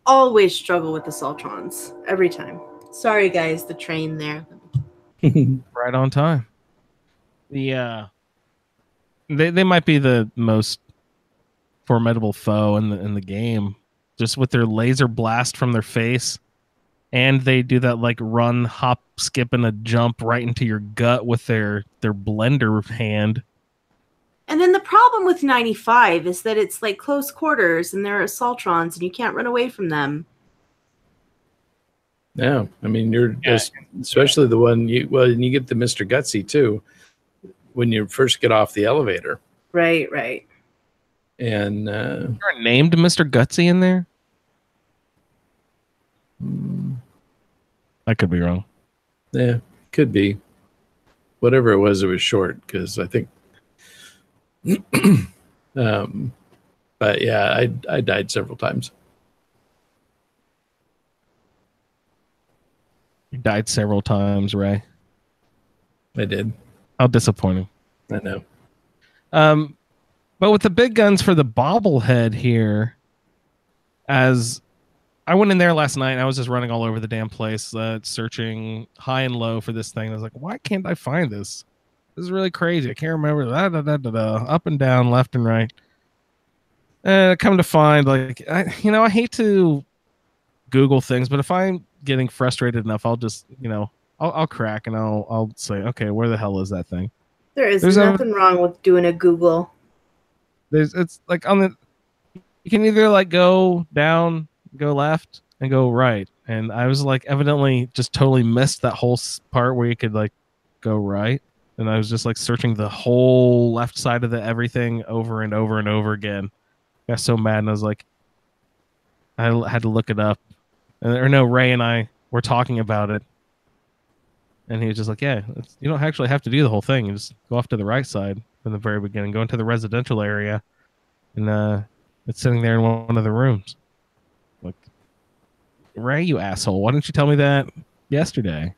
always struggle with assaultrons every time. Sorry, guys, the train there. Right on time. They might be the most formidable foe in the game, just with their laser blast from their face, and they do that like run, hop, skip, and a jump right into your gut with their blender hand. And then the problem with 95 is that it's like close quarters and there are assaultrons and you can't run away from them. Yeah, I mean, especially the one and you get the Mr. Gutsy too when you first get off the elevator. Right. And you're named Mr. Gutsy in there? I could be wrong. Yeah, could be. Whatever it was short because I think. But yeah, I died several times. You died several times, Ray. I did. How disappointing. I know. But with the big guns for the bobblehead here, as I went in there last night and I was just running all over the damn place, searching high and low for this thing. I was like, why can't I find this? This is really crazy. I can't remember. Up and down, left and right. Come to find, like, I hate to Google things, but if I'm getting frustrated enough, I'll just, I'll crack and I'll say, okay, where the hell is that thing? There's nothing wrong with doing a Google. It's like you can either like go down, go left, and go right. And I was like, evidently just totally missed that whole part where you could like go right. And I was just like searching the whole left side of the everything over and over and over again. I got so mad and I was like, I had to look it up. Ray and I were talking about it. And he was just like, yeah, you don't actually have to do the whole thing. You just go off to the right side from the very beginning, go into the residential area, and it's sitting there in one of the rooms. Like, Ray, you asshole, why didn't you tell me that yesterday?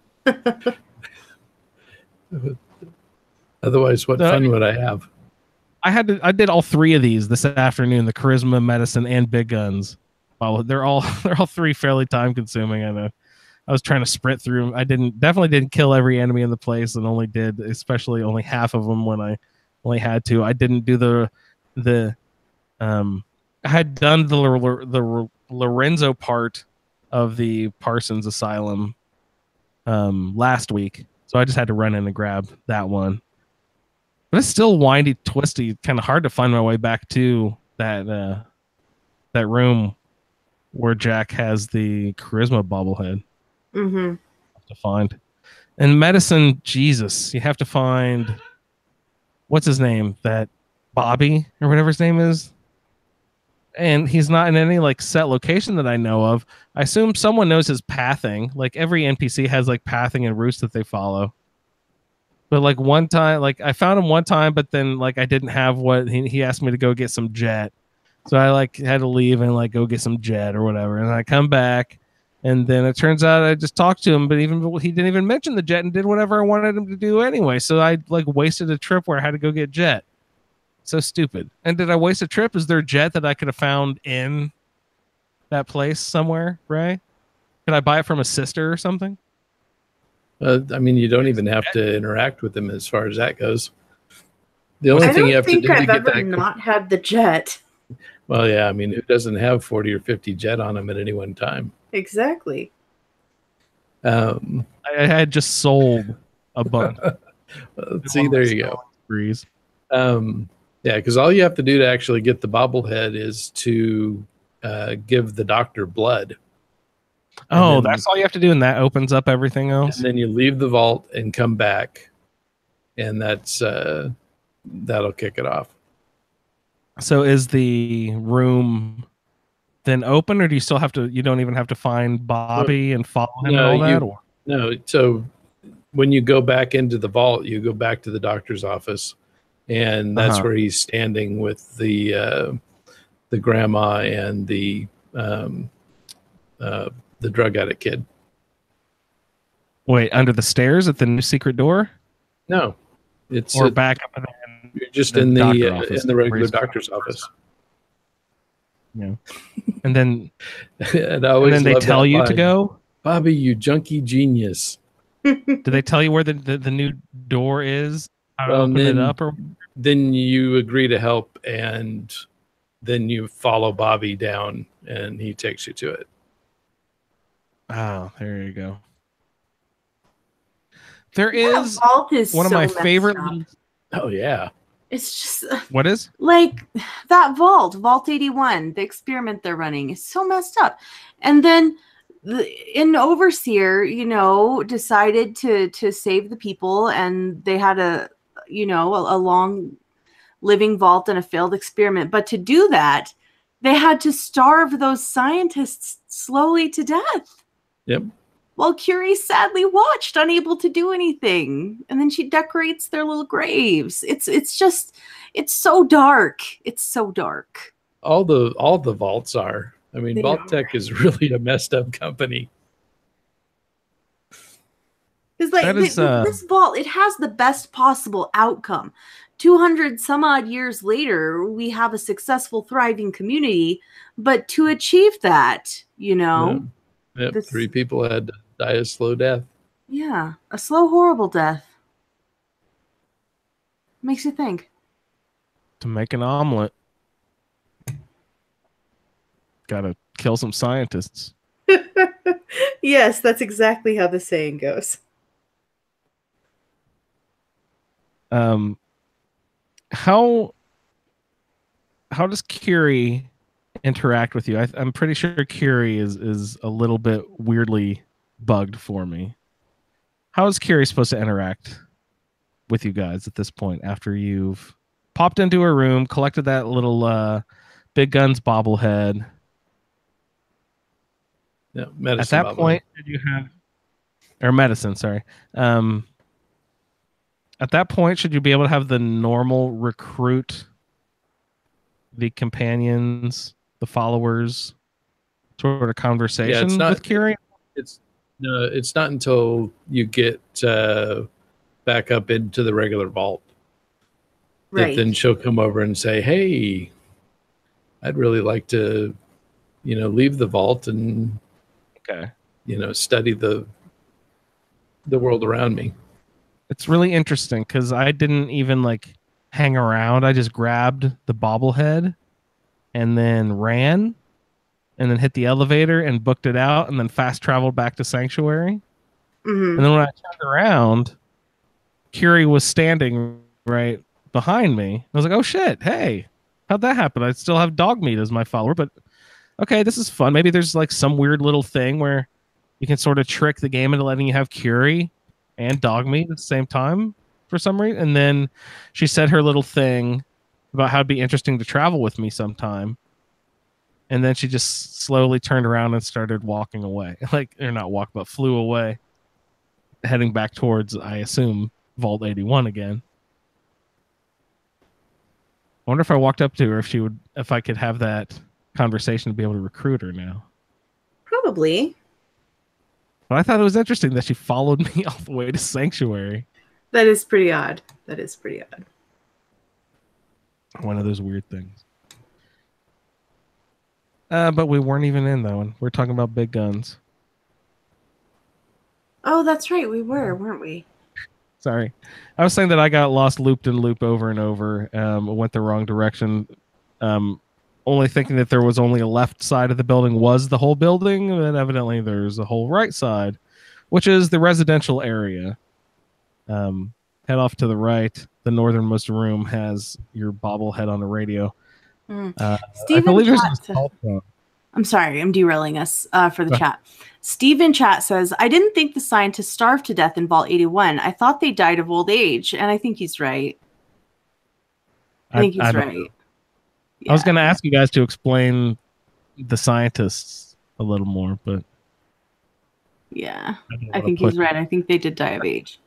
Otherwise, what fun would I have? I did all 3 of these this afternoon, the charisma, medicine, and big guns. Well, they're all 3 fairly time consuming. I know. I was trying to sprint through them. I definitely didn't kill every enemy in the place, and especially only half of them when I only had to. I didn't do I had done the Lorenzo part of the Parsons Asylum last week, so I just had to run in and grab that one. But it's still windy, twisty, kind of hard to find my way back to that room where Jack has the charisma bobblehead. Mm-hmm. To find. And medicine, Jesus, you have to find what's his name? That Bobby or whatever his name is. And he's not in any like set location that I know of. I assume someone knows his pathing. Like every NPC has like pathing and routes that they follow. But like one time, like I found him one time, but then like I didn't have what he asked me to go get some jet. So I like had to leave and like go get some jet or whatever. And I come back and then it turns out I just talked to him, but even he didn't even mention the jet and did whatever I wanted him to do anyway. So I like wasted a trip where I had to go get jet. So stupid. And did I waste a trip? Is there a jet that I could have found in that place somewhere, Ray? Could I buy it from a sister or something? I mean, you don't even have to interact with them as far as that goes. The only thing you have to do I've to get ever that. not had the jet. Well, yeah, I mean, who doesn't have 40 or 50 jet on them at any one time? Exactly. I had just sold a bunch. See, there you go. Breeze. Yeah, because all you have to do to actually get the bobblehead is to give the doctor blood. Oh, then, that's all you have to do, and that opens up everything else. And then you leave the vault and come back, and that's that'll kick it off. So is the room then open, or do you still have to? You don't even have to find Bobby and follow him and all that. Or? No. So when you go back into the vault, you go back to the doctor's office, and that's where he's standing with the grandma and the drug addict kid. Wait, under the stairs at the new secret door? No, it's back up. You're just in the regular doctor's office. Yeah, and then and then they tell you to go. Bobby, you junkie genius. Do they tell you where the new door is? How to open it up? Or then you agree to help, and then you follow Bobby down, and he takes you to it. Oh, there you go. There is vault is one of my favorite. Oh yeah, it's just what is like that Vault 81, the experiment they're running is so messed up, and then an overseer, decided to save the people, and they had a long living vault and a failed experiment. But to do that, they had to starve those scientists slowly to death. Yep. While Curie sadly watched, unable to do anything. And then she decorates their little graves. It's so dark. It's so dark. All the vaults are. I mean, Vault Tech is really a messed up company. It's like this vault, it has the best possible outcome. 200 some odd years later, we have a successful, thriving community. But to achieve that, Yep, 3 people had to die a slow death. Yeah, a slow, horrible death. Makes you think. To make an omelet, gotta kill some scientists. Yes, that's exactly how the saying goes. How does Curie interact with you? I'm pretty sure Curie is a little bit weirdly bugged for me. How is Curie supposed to interact with you guys at this point after you've popped into a room, collected that little Big Guns bobblehead? Yeah, medicine. At that point, did you have medicine? Sorry. At that point, should you be able to have the normal recruit, the companions, the followers, sort of conversation with Curie? It's not until you get back up into the regular vault that then she'll come over and say, "Hey, I'd really like to, leave the vault and study the world around me." It's really interesting because I didn't even hang around. I just grabbed the bobblehead and then ran and then hit the elevator and booked it out and then fast traveled back to Sanctuary. Mm-hmm. And then when I turned around, Curie was standing right behind me. I was like, oh shit, hey, how'd that happen? I still have Dogmeat as my follower, but okay, this is fun. Maybe there's some weird little thing where you can sort of trick the game into letting you have Curie and Dogmeat at the same time. for some reason. And then she said her little thing about how it'd be interesting to travel with me sometime. And then she just slowly turned around and started walking away. Like, or not walk, but flew away, heading back towards, I assume, Vault 81 again. I wonder if I walked up to her, if I could have that conversation to be able to recruit her now. Probably. But I thought it was interesting that she followed me all the way to Sanctuary. That is pretty odd. One of those weird things. But we weren't even in that one. We're talking about big guns. Oh, that's right. We were, weren't we? Sorry. I was saying that I got lost, looped and looped over and over. Went the wrong direction. Only thinking that there was only a left side of the building was the whole building. And evidently there's a whole right side, which is the residential area. Head off to the right. The northernmost room has your bobblehead on the radio. I believe there's a cell phone. I'm sorry, I'm derailing us for the chat. Steve in chat says, I didn't think the scientists starved to death in Vault 81. I thought they died of old age. And I think he's right. I think he's right. Yeah. I was going to ask you guys to explain the scientists a little more, but... Yeah, I think he's right. I think they did die of age.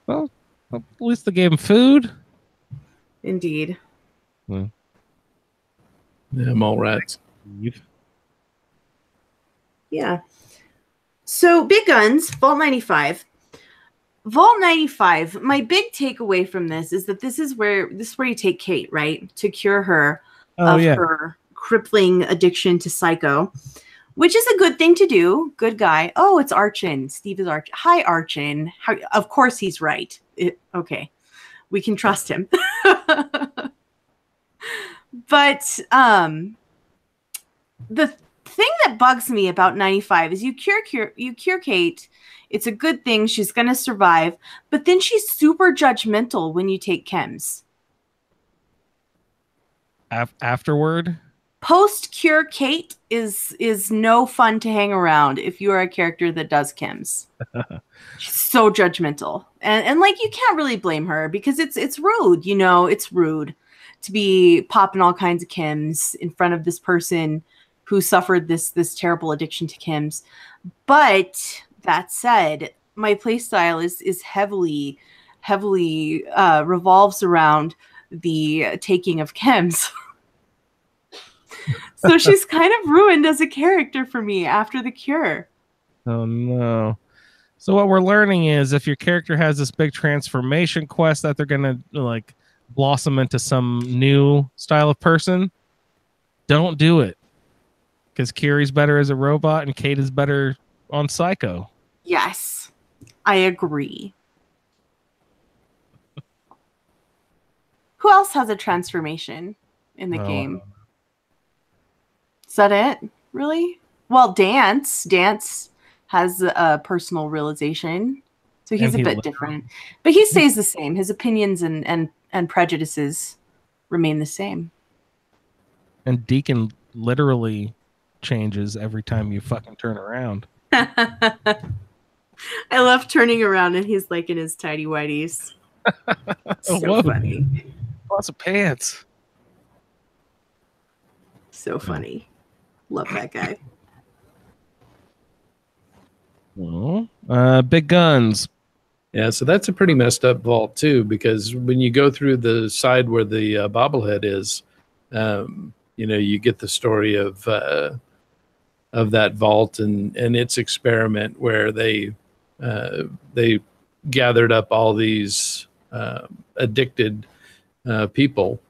Well, at least they gave him food. Indeed. Yeah, mole rats. Yeah. So, big guns, Vault 95. Vault 95, my big takeaway from this is that this is where you take Kate, right? To cure her of her crippling addiction to psycho, which is a good thing to do. Good guy. Oh, it's Archin. Steve is Archin. Hi, Archin. Of course he's right. Okay. We can trust him. But the thing that bugs me about 95 is you cure Kate. It's a good thing. She's going to survive. But then she's super judgmental when you take chems. Afterward? Post-cure Kate is no fun to hang around if you are a character that does chems. She's so judgmental. And like, you can't really blame her because it's rude. You know, it's rude to be popping all kinds of chems in front of this person who suffered this terrible addiction to chems. But that said, my playstyle is heavily revolves around the taking of chems. So she's kind of ruined as a character for me after the cure. Oh no. So what we're learning is if your character has this big transformation quest that they're gonna like blossom into some new style of person, don't do it. Because Kiri's better as a robot and Kate is better on Psycho. Yes, I agree. Who else has a transformation in the game? Is that it? Really? Well, Dance has a personal realization, so he's a bit different. But he stays the same. His opinions and prejudices remain the same. And Deacon literally changes every time you fucking turn around. I love turning around and he's like in his tidy whities. So funny. Lots of pants. So funny. Love that guy. Well, big guns. Yeah, so that's a pretty messed up vault too, because when you go through the side where the bobblehead is, you get the story of that vault and its experiment where they gathered up all these addicted people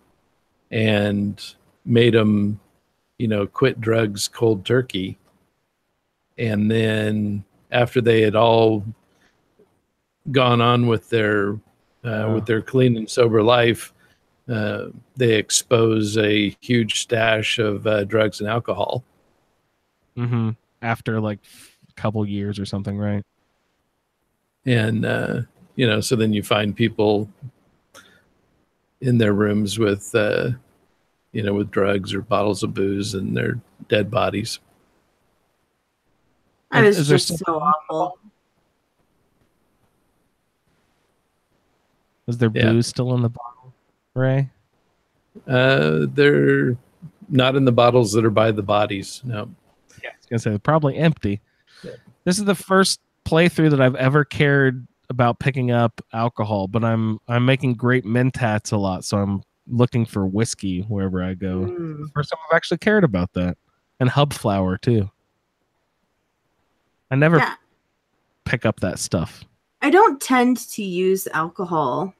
and made them, quit drugs cold turkey. And then after they had all gone on with their clean and sober life, they expose a huge stash of drugs and alcohol. Mm-hmm. After like a couple years or something, right? And so then you find people in their rooms with with drugs or bottles of booze and their dead bodies. That is just so awful. Is there Yeah. booze still in the bottle, Ray? They're not in the bottles that are by the bodies. No. Yeah, I was gonna say probably empty. Yeah. This is the first playthrough that I've ever cared about picking up alcohol, but I'm making great mentats a lot, so I'm looking for whiskey wherever I go. Mm. First time I've actually cared about that, and hub flower too. I never Yeah. pick up that stuff. I don't tend to use alcohol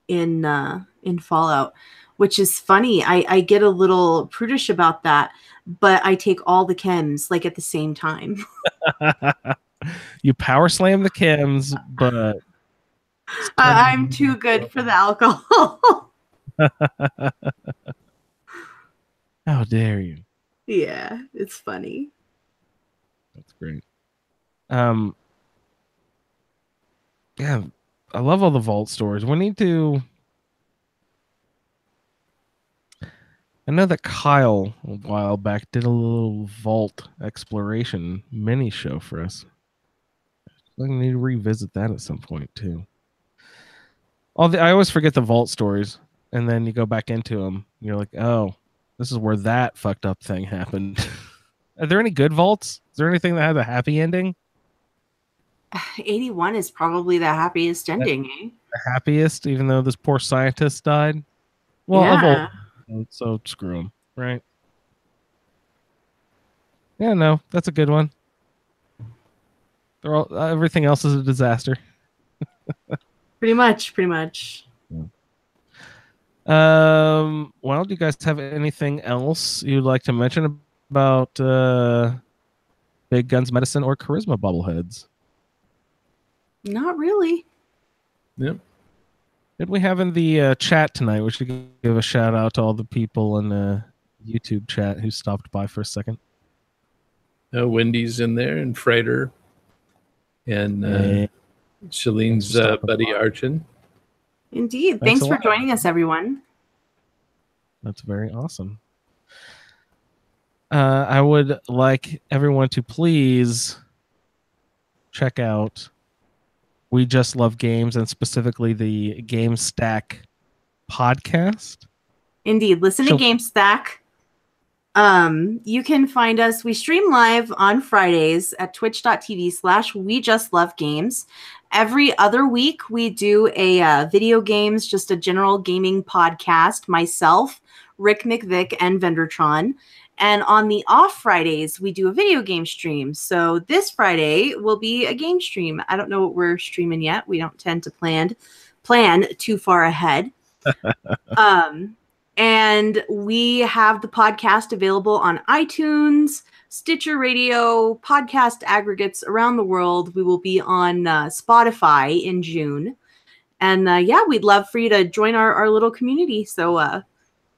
in Fallout, which is funny. I get a little prudish about that, but I take all the chems like at the same time. You power slam the chems, but I'm too good for the alcohol. how dare you? Yeah, it's funny. That's great. Yeah, I love all the vault stories. We need to. I know that Kyle a while back did a little vault exploration mini show for us. I need to revisit that at some point too. I always forget the vault stories, and then you go back into them. And you're like, oh, this is where that fucked up thing happened. Are there any good vaults? Is there anything that had a happy ending? 81 is probably the happiest ending, eh? The happiest, even though this poor scientist died. Well, Yeah. so screw him, right? Yeah, no, that's a good one. Everything else is a disaster. Pretty much. Well, do you guys have anything else you'd like to mention about Big Guns Medicine or Charisma bobbleheads? Not really. Yep. Did we have in the chat tonight? We should give a shout out to all the people in the YouTube chat who stopped by for a second. Wendy's in there, and Freighter, and Shalene's buddy Archin. Indeed. Thanks Thanks a for lot. joining us, everyone. That's very awesome. I would like everyone to please check out We Just Love Games, and specifically the Game Stack podcast. Indeed. Listen to GameStack. You can find us. We stream live on Fridays at twitch.tv/We Just Love Games. Every other week, we do a video games, just a general gaming podcast. Myself, Rick McVick, and Vendertron. And on the off Fridays, we do a video game stream. So this Friday will be a game stream. I don't know what we're streaming yet. We don't tend to plan too far ahead. And we have the podcast available on iTunes, Stitcher Radio, podcast aggregates around the world. We will be on Spotify in June. And we'd love for you to join our little community. So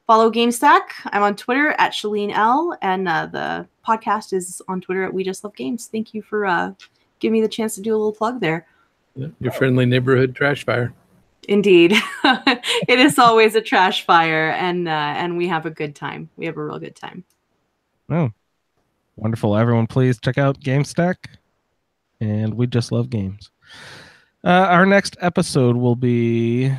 follow GameStack. I'm on Twitter at Shalene L. And the podcast is on Twitter at We Just Love Games. Thank you for giving me the chance to do a little plug there. Yeah, your friendly neighborhood trash fire. Indeed. It is always a trash fire, and we have a good time. We have a real good time. Oh, wonderful. Everyone, please check out GameStack, and We Just Love Games. Our next episode will be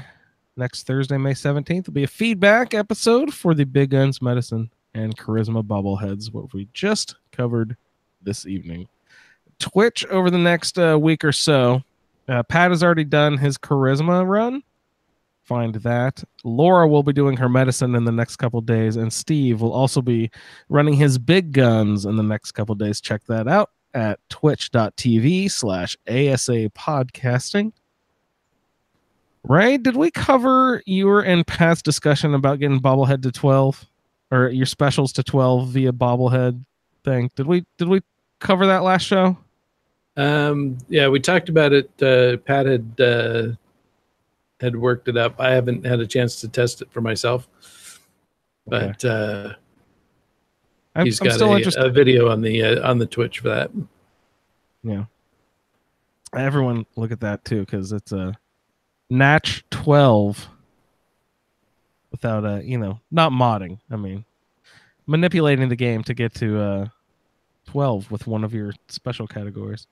next Thursday, May 17th. Will be a feedback episode for the Big Guns Medicine and Charisma bobbleheads, what we just covered this evening. Twitch over the next week or so. Pat has already done his Charisma run. Find that. Laura will be doing her medicine in the next couple days, and Steve will also be running his Big Guns in the next couple days. Check that out at twitch.tv/ASA podcasting. Ray, did we cover your and Pat's discussion about getting bobblehead to 12, or your specials to 12 via bobblehead thing? Did we cover that last show? Yeah, we talked about it. Pat had worked it up. I haven't had a chance to test it for myself, but he's got a video on the Twitch for that. Yeah, everyone look at that too, because it's a Natch 12 without not modding. I mean, manipulating the game to get to 12 with one of your special categories.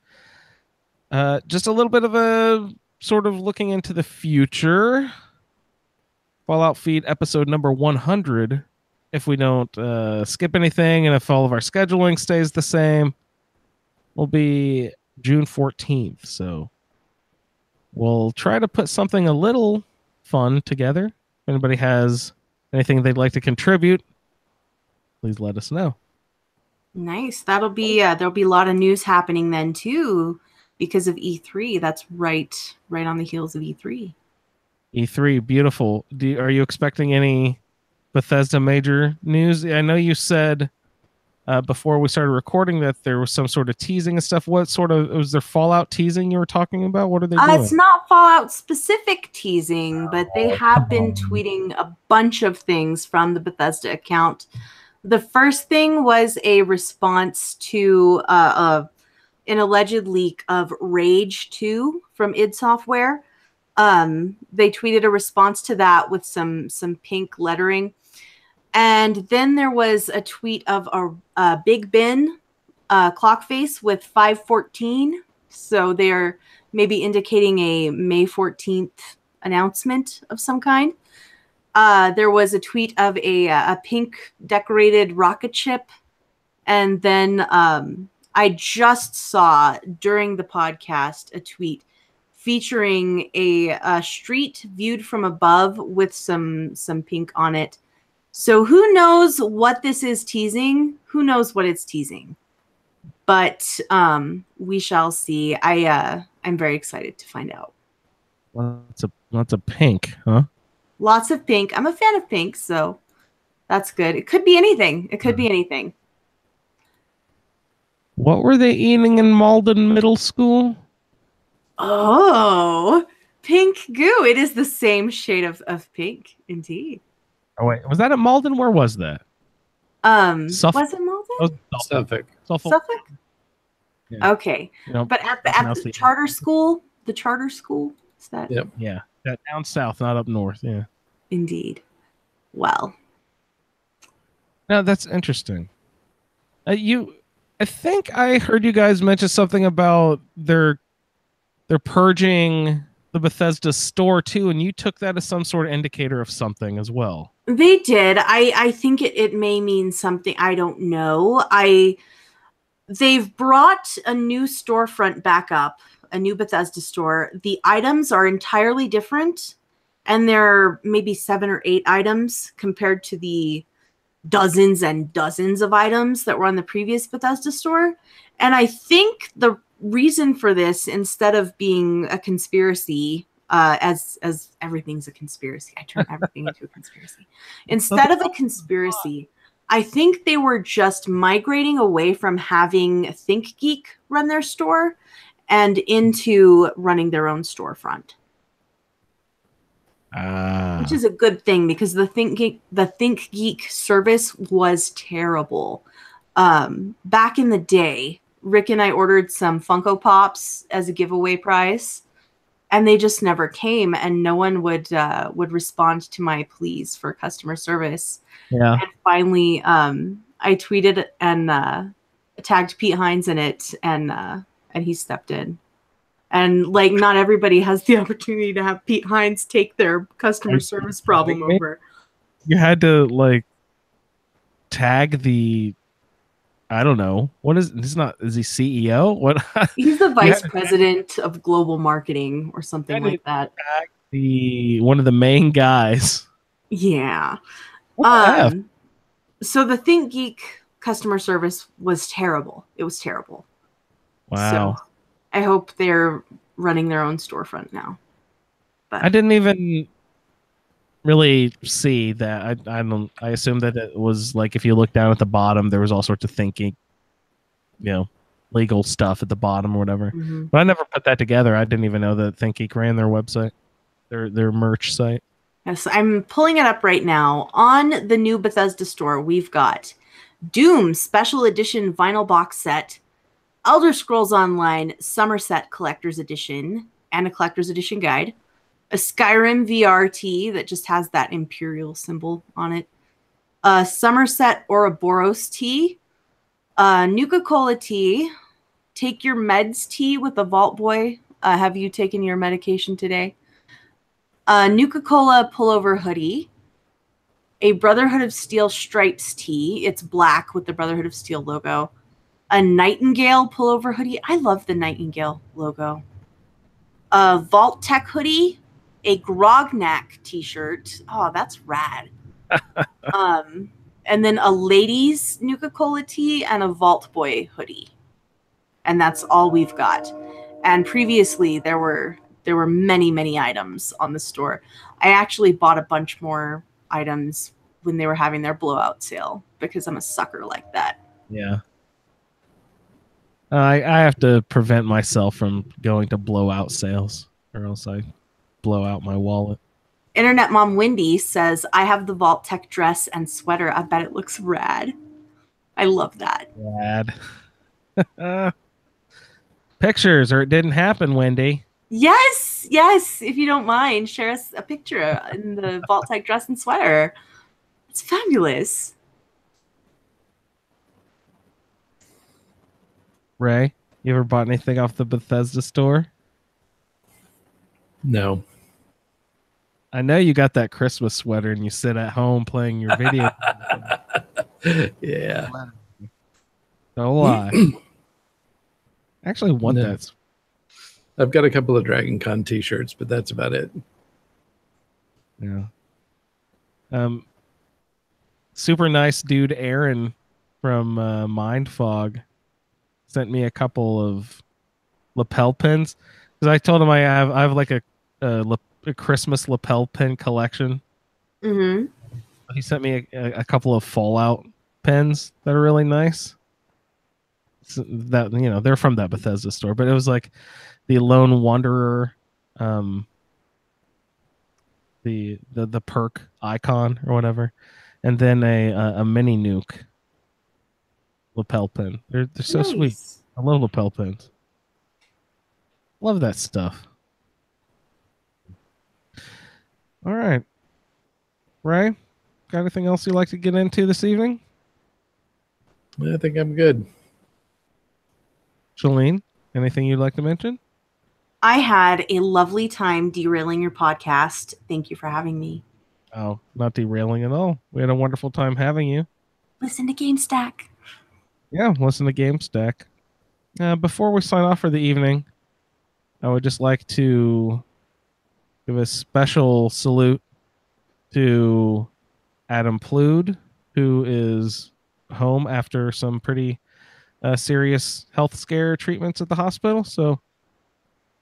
Just a little bit of a sort of looking into the future, Fallout Feed episode number 100, if we don't skip anything and if all of our scheduling stays the same, will be June 14th. So we'll try to put something a little fun together. If anybody has anything they'd like to contribute, please let us know. Nice. That'll be there'll be a lot of news happening then too because of E3. That's right on the heels of E3. E3, beautiful. Are you expecting any Bethesda major news? I know you said before we started recording that there was some sort of teasing and stuff. What sort of was there Fallout teasing you were talking about? What are they doing? It's not Fallout specific teasing, but they have been tweeting a bunch of things from the Bethesda account. The first thing was a response to an alleged leak of Rage 2 from id Software. They tweeted a response to that with some pink lettering. And then there was a tweet of a Big Ben clock face with 514. So they're maybe indicating a May 14th announcement of some kind. There was a tweet of a pink decorated rocket ship. And then I just saw during the podcast a tweet featuring a street viewed from above with some pink on it. So who knows what this is teasing? Who knows what it's teasing? But we shall see. I'm very excited to find out. Lots of pink, huh? Lots of pink. I'm a fan of pink, so that's good. It could be anything. It could be anything. What were they eating in Malden Middle School? Oh, pink goo. It is the same shade of pink, indeed. Oh wait, was that at Malden? Where was that? Suffolk? Was it Malden? Suffolk. Suffolk? Yeah. Okay. You know, But at the charter school, is that? Yep. Yeah, that down south, not up north. Yeah. Indeed. Well. No, that's interesting. I think I heard you guys mention something about they're purging the Bethesda store too, and you took that as some sort of indicator of something as well. They did. I think it may mean something. I don't know. They've brought a new storefront back up, a new Bethesda store. The items are entirely different, and there are maybe 7 or 8 items compared to the dozens and dozens of items that were on the previous Bethesda store. And I think the reason for this, instead of being a conspiracy, as everything's a conspiracy, I turn everything into a conspiracy. Instead of a conspiracy, I think they were just migrating away from having ThinkGeek run their store and into running their own storefront. Which is a good thing because the ThinkGeek service was terrible. Back in the day, Rick and I ordered some Funko Pops as a giveaway prize, and they just never came, and no one would respond to my pleas for customer service. Yeah. And finally, I tweeted and tagged Pete Hines in it, and he stepped in. And like, not everybody has the opportunity to have Pete Hines take their customer service problem over. You had to like tag the, I don't know, what is he's not, is he CEO? What? He's the vice president of global marketing or something like that. Tag one of the main guys. Yeah. What so the ThinkGeek customer service was terrible. It was terrible. Wow. So I hope they're running their own storefront now. But I didn't even really see that. I assumed that it was like, if you look down at the bottom, there was all sorts of thinking, legal stuff at the bottom or whatever. Mm-hmm. But I never put that together. I didn't even know that ThinkGeek ran their website, their merch site. Yes, I'm pulling it up right now. On the new Bethesda store, we've got Doom Special Edition Vinyl Box Set, Elder Scrolls Online Somerset Collector's Edition, and a Collector's Edition Guide, a Skyrim VRT that just has that Imperial symbol on it, a Somerset Ouroboros tea, a Nuka-Cola tea, Take Your Meds tea with a Vault Boy Have you taken your medication today? A Nuka-Cola pullover hoodie. A Brotherhood of Steel stripes tee. It's black with the Brotherhood of Steel logo. A Nightingale pullover hoodie. I love the Nightingale logo. A Vault Tech hoodie. A Grognak t-shirt. Oh, that's rad. And then a ladies Nuka-Cola tee and a Vault Boy hoodie. And that's all we've got. And previously there were many, many items on the store. I actually bought a bunch more items when they were having their blowout sale because I'm a sucker like that. Yeah. I have to prevent myself from going to blowout sales, or else I blow out my wallet. Internet Mom Wendy says, I have the Vault Tech dress and sweater. I bet it looks rad. I love that. Rad. Pictures, or it didn't happen, Wendy. Yes. If you don't mind, share us a picture in the Vault Tech dress and sweater. It's fabulous. Ray, you ever bought anything off the Bethesda store? No. I know you got that Christmas sweater and you sit at home playing your video. Yeah. Don't lie. I actually want that. I've got a couple of Dragon Con t-shirts, but that's about it. Yeah. Super nice dude Aaron from Mindfog sent me a couple of lapel pins because I told him I have like a Christmas lapel pin collection. Mm-hmm. He sent me a couple of Fallout pins that are really nice. So that, you know, they're from that Bethesda store, but it was like the Lone Wanderer, the perk icon or whatever, and then a mini nuke lapel pin. They're so Nice. sweet. I love lapel pins. Love that stuff. All right, Ray, got anything else you'd like to get into this evening? I think I'm good. Shalene, anything you'd like to mention? I had a lovely time derailing your podcast. Thank you for having me. Oh, not derailing at all. We had a wonderful time having you. Listen to GameStack. Yeah, listen to GameStack. Before we sign off for the evening, I would just like to give a special salute to Adam Plude, who is home after some pretty serious health scare treatments at the hospital. So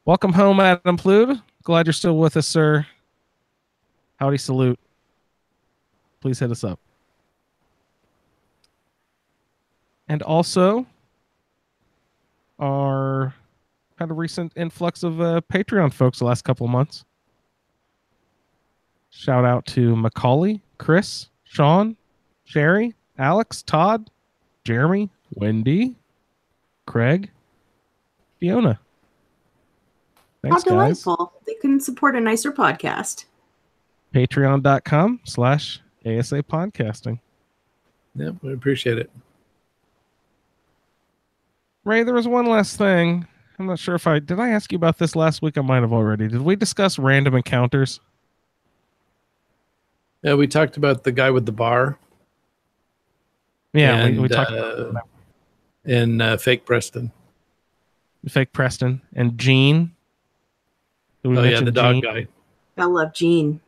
welcome home, Adam Plude. Glad you're still with us, sir. Howdy salute. Please hit us up. And also, our had a recent influx of Patreon folks the last couple of months. Shout out to Macaulay, Chris, Sean, Sherry, Alex, Todd, Jeremy, Wendy, Craig, Fiona. Thanks, How guys. delightful. They couldn't support a nicer podcast. Patreon.com/ASA podcasting. Yep, we appreciate it. Ray, there was one last thing. I'm not sure if did I ask you about this last week? I might have already. Did we discuss random encounters? Yeah, we talked about the guy with the bar. Yeah, and, we talked about that. And Fake Preston. Fake Preston and Gene. Oh yeah, the dog guy. I love Gene.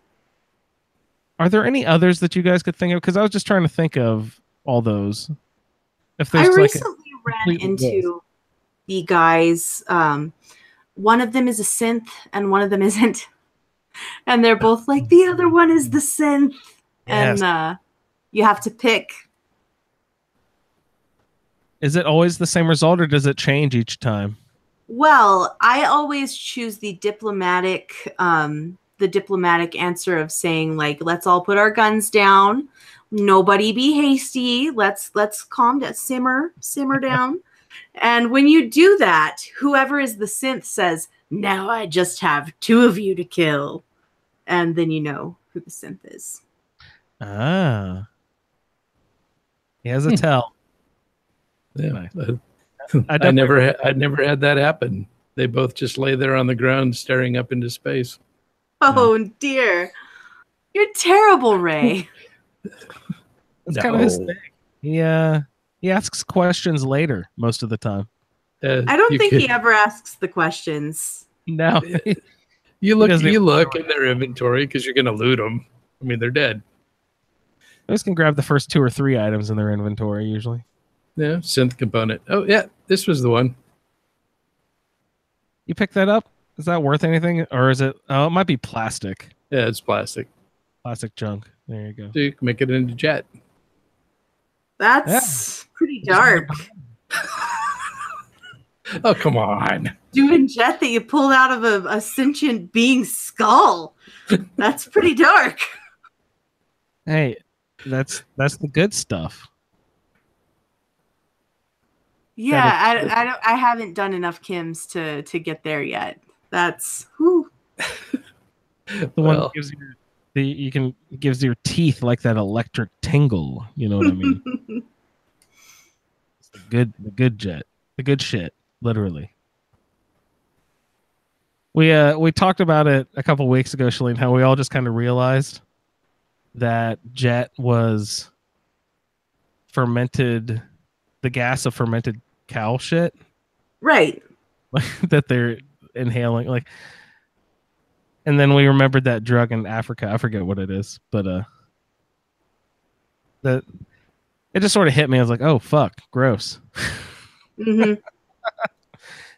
Are there any others that you guys could think of? Because I was just trying to think of all those. If there's I like recently ran into the guys. One of them is a synth and one of them isn't. And they're both like, the other one is the synth. Yes. And you have to pick. Is it always the same result or does it change each time? Well, I always choose the diplomatic answer of saying, like, let's all put our guns down. Nobody be hasty. Let's calm down, simmer down. And when you do that, whoever is the synth says, now I just have two of you to kill. And then you know who the synth is. Ah. He has a tell. Yeah. Nice. I never had that happen. They both just lay there on the ground staring up into space. Oh dear. You're terrible, Ray. It's kind of his No. thing. He asks questions later most of the time. I don't think he ever asks the questions. No. You doesn't even look in their inventory because you're going to loot them. I mean, they're dead. I just can grab the first 2 or 3 items in their inventory usually. Yeah, synth component. Oh, yeah, this was the one. You pick that up? Is that worth anything? Or is it... Oh, it might be plastic. Yeah, it's plastic. Plastic junk. There you go. So you can make it into jet. That's pretty dark. Oh, come on. Doing jet that you pulled out of a sentient being's skull. That's pretty dark. Hey, that's the good stuff. Yeah, I haven't done enough Kims to get there yet. That's whew. The one that gives you gives your teeth like that electric tingle. You know what I mean? It's the good jet, the good shit, literally. We talked about it a couple weeks ago, Shalene, how we all just kind of realized that jet was fermented, the gas of fermented cow shit. Right. That they're inhaling, like. And then we remembered that drug in Africa. I forget what it is, but it just sort of hit me. I was like, "Oh fuck, gross." Mm-hmm.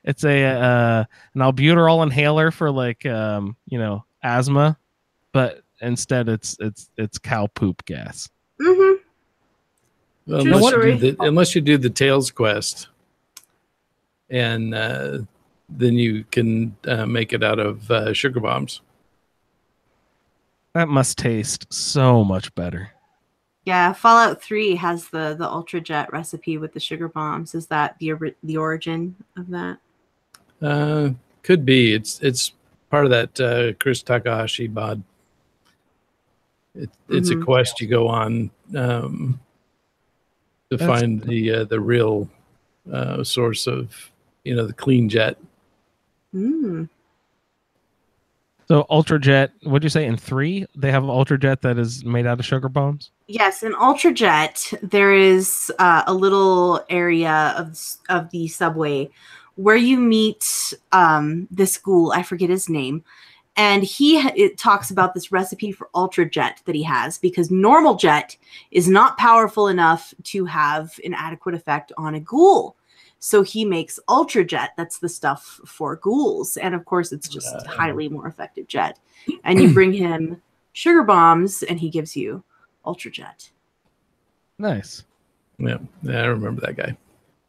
It's an albuterol inhaler for like asthma, but instead it's cow poop gas. Mm-hmm. Well, True unless you do the Tails quest, and then you can make it out of sugar bombs. That must taste so much better. Yeah, Fallout 3 has the Ultra Jet recipe with the sugar bombs. Is that the origin of that? Could be. It's part of that Chris Takahashi bod. It's a quest you go on to find the real source of the clean jet. So Ultra Jet, what'd you say in 3? They have Ultra Jet that is made out of sugar bombs? Yes, in Ultra Jet, there is a little area of the subway where you meet this ghoul. I forget his name. And it talks about this recipe for Ultra Jet that he has, because normal jet is not powerful enough to have an adequate effect on a ghoul. So he makes Ultra Jet. That's the stuff for ghouls. And of course, it's just highly more effective jet. And you bring him sugar bombs and he gives you Ultra Jet. Nice. Yeah, I remember that guy.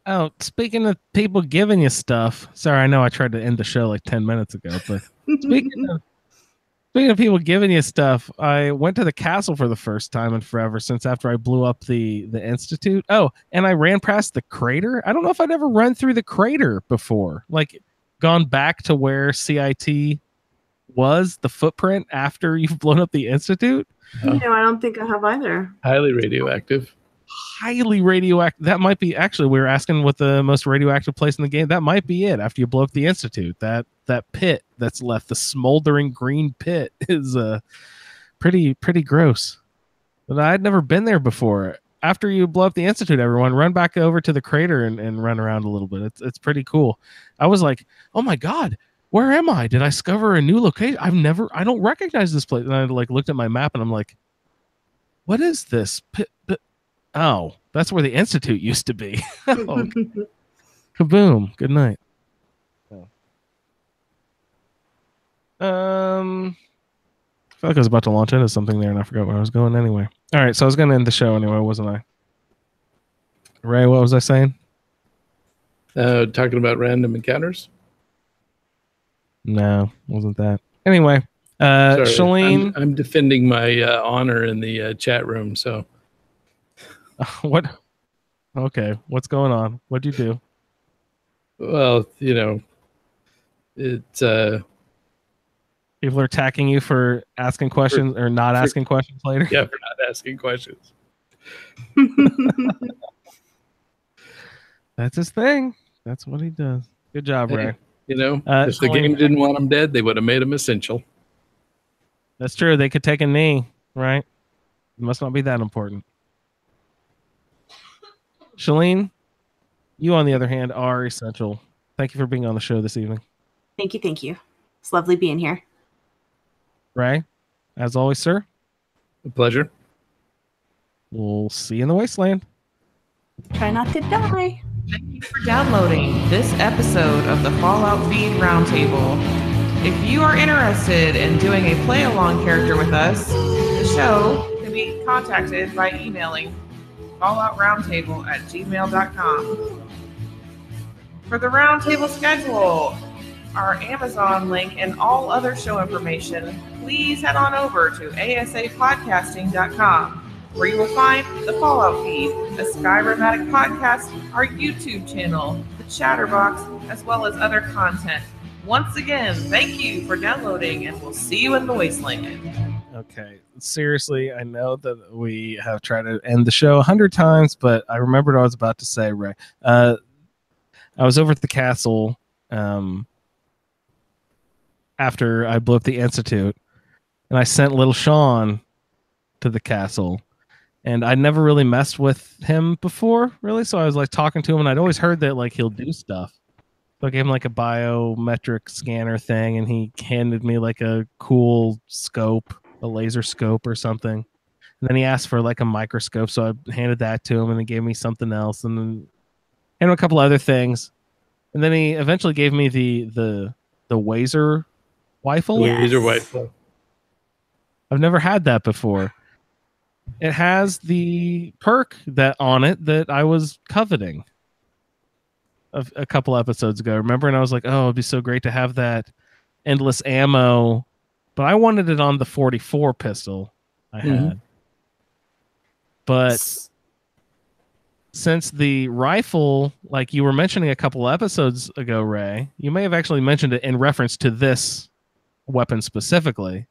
Oh, speaking of people giving you stuff. Sorry, I know I tried to end the show like 10 minutes ago, but speaking of people giving you stuff, I went to the castle for the first time in forever since after I blew up the institute. Oh, and I ran past the crater. I don't know if I'd ever run through the crater before, like gone back to where CIT was, the footprint after you've blown up the institute. I don't think I have either. Highly radioactive. Highly radioactive. That might be, actually, we were asking what the most radioactive place in the game. That might be it. After you blow up the institute, that pit that's left, the smoldering green pit, is pretty gross. But I'd never been there before. After you blow up the institute, everyone run back over to the crater and run around a little bit. It's pretty cool. I was like, oh my god, where am I? Did I discover a new location? I don't recognize this place. And I looked at my map and I'm like, what is this pit? Oh, that's where the institute used to be. Oh, kaboom. Good night. I feel like I was about to launch into something there and I forgot where I was going anyway. All right, so I was going to end the show anyway, wasn't I? Ray, what was I saying? Talking about random encounters? No, wasn't that. Anyway, Sorry, Shalene. I'm defending my honor in the chat room, so. What? Okay, what's going on? What'd you do? Well, it's people are attacking you for asking questions or not asking questions later. Yeah, for not asking questions. That's his thing. That's what he does. Good job, Ray. You know, if the Shalene, game didn't want them dead, they would have made them essential. that's true. They could take a knee, right? It must not be that important. Shalene, you, on the other hand, are essential. Thank you for being on the show this evening. Thank you. Thank you. It's lovely being here. Ray, as always, sir, A pleasure. we'll see you in the wasteland. Try not to die. Thank you for downloading this episode of the Fallout Feed Roundtable. If you are interested in doing a play-along character with us, the show can be contacted by emailing falloutroundtable@gmail.com. For the roundtable schedule, our Amazon link, and all other show information, please head on over to asapodcasting.com, where you will find the Fallout Feed, the Skyrimatic podcast, our YouTube channel, the Chatterbox, as well as other content. Once again, thank you for downloading, and we'll see you in the wasteland. Okay, seriously, I know that we have tried to end the show 100 times, but I remembered what I was about to say, Ray. I was over at the castle after I blew up the Institute, and I sent little Sean to the castle. And I'd never really messed with him before, really. So I was like talking to him, and I'd always heard that like he'll do stuff. So I gave him like a biometric scanner thing, and he handed me like a cool scope, a laser scope or something. And then he asked for like a microscope, so I handed that to him, and he gave me something else, and then a couple other things. And then he eventually gave me the Wazer rifle. Yeah. Laser rifle. I've never had that before. It has the perk that on it that I was coveting a couple episodes ago. Remember? And I was like, oh, it'd be so great to have that endless ammo. But I wanted it on the 44 pistol I had. But since the rifle, like you were mentioning a couple episodes ago, Ray, you may have actually mentioned it in reference to this weapon specifically,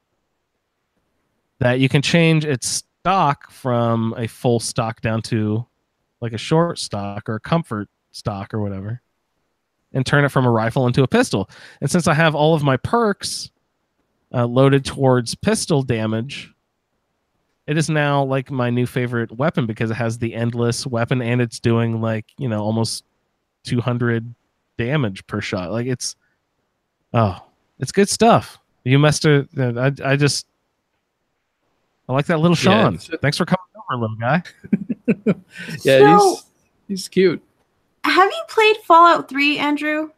that you can change its stock from a full stock down to like a short stock or a comfort stock or whatever, and turn it from a rifle into a pistol. And since I have all of my perks loaded towards pistol damage, it is now like my new favorite weapon because it has the endless weapon and it's doing like, you know, almost 200 damage per shot. Like it's good stuff. You must have. I like that little Sean. Yeah, thanks for coming over, little guy. Yeah, So- he's cute. Have you played Fallout 3, Andrew?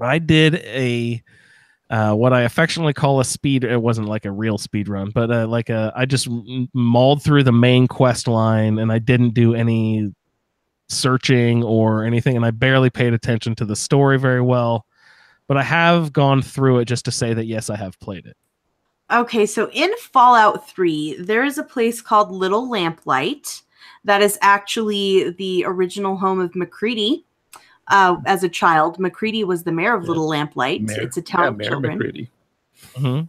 I did a what I affectionately call a speed. It wasn't like a real speed run, but I just mauled through the main quest line, and I didn't do any searching or anything, and I barely paid attention to the story very well. But I have gone through it just to say that yes, I have played it. Okay, so in Fallout 3, there is a place called Little Lamplight that is actually the original home of McCready. As a child, McCready was the mayor of Little Lamplight. It's a town of Mayor children. McCready. Mm-hmm.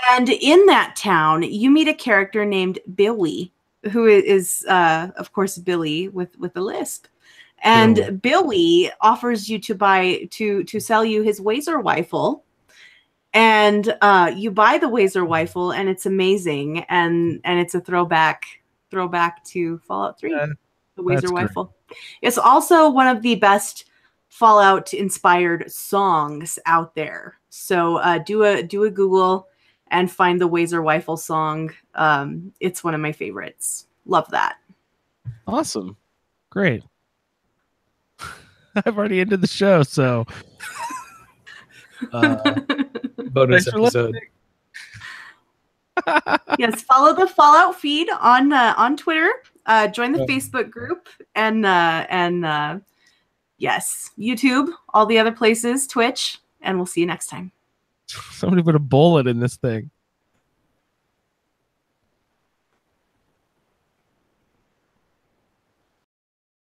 And in that town, you meet a character named Billy, who is, of course, Billy with a lisp. And Billy offers you to sell you his Wazer rifle. And you buy the Wazer rifle, and it's amazing, and it's a throwback to Fallout 3. The Wazer rifle. It's also one of the best Fallout inspired songs out there. So do a Google and find the Wazer rifle song. It's one of my favorites. Love that. Awesome, great. I've already ended the show, so. Bonus Thanks for episode. Yes, follow the Fallout feed on Twitter. Join the Facebook group and yes, YouTube, all the other places, Twitch, and we'll see you next time. Somebody put a bullet in this thing.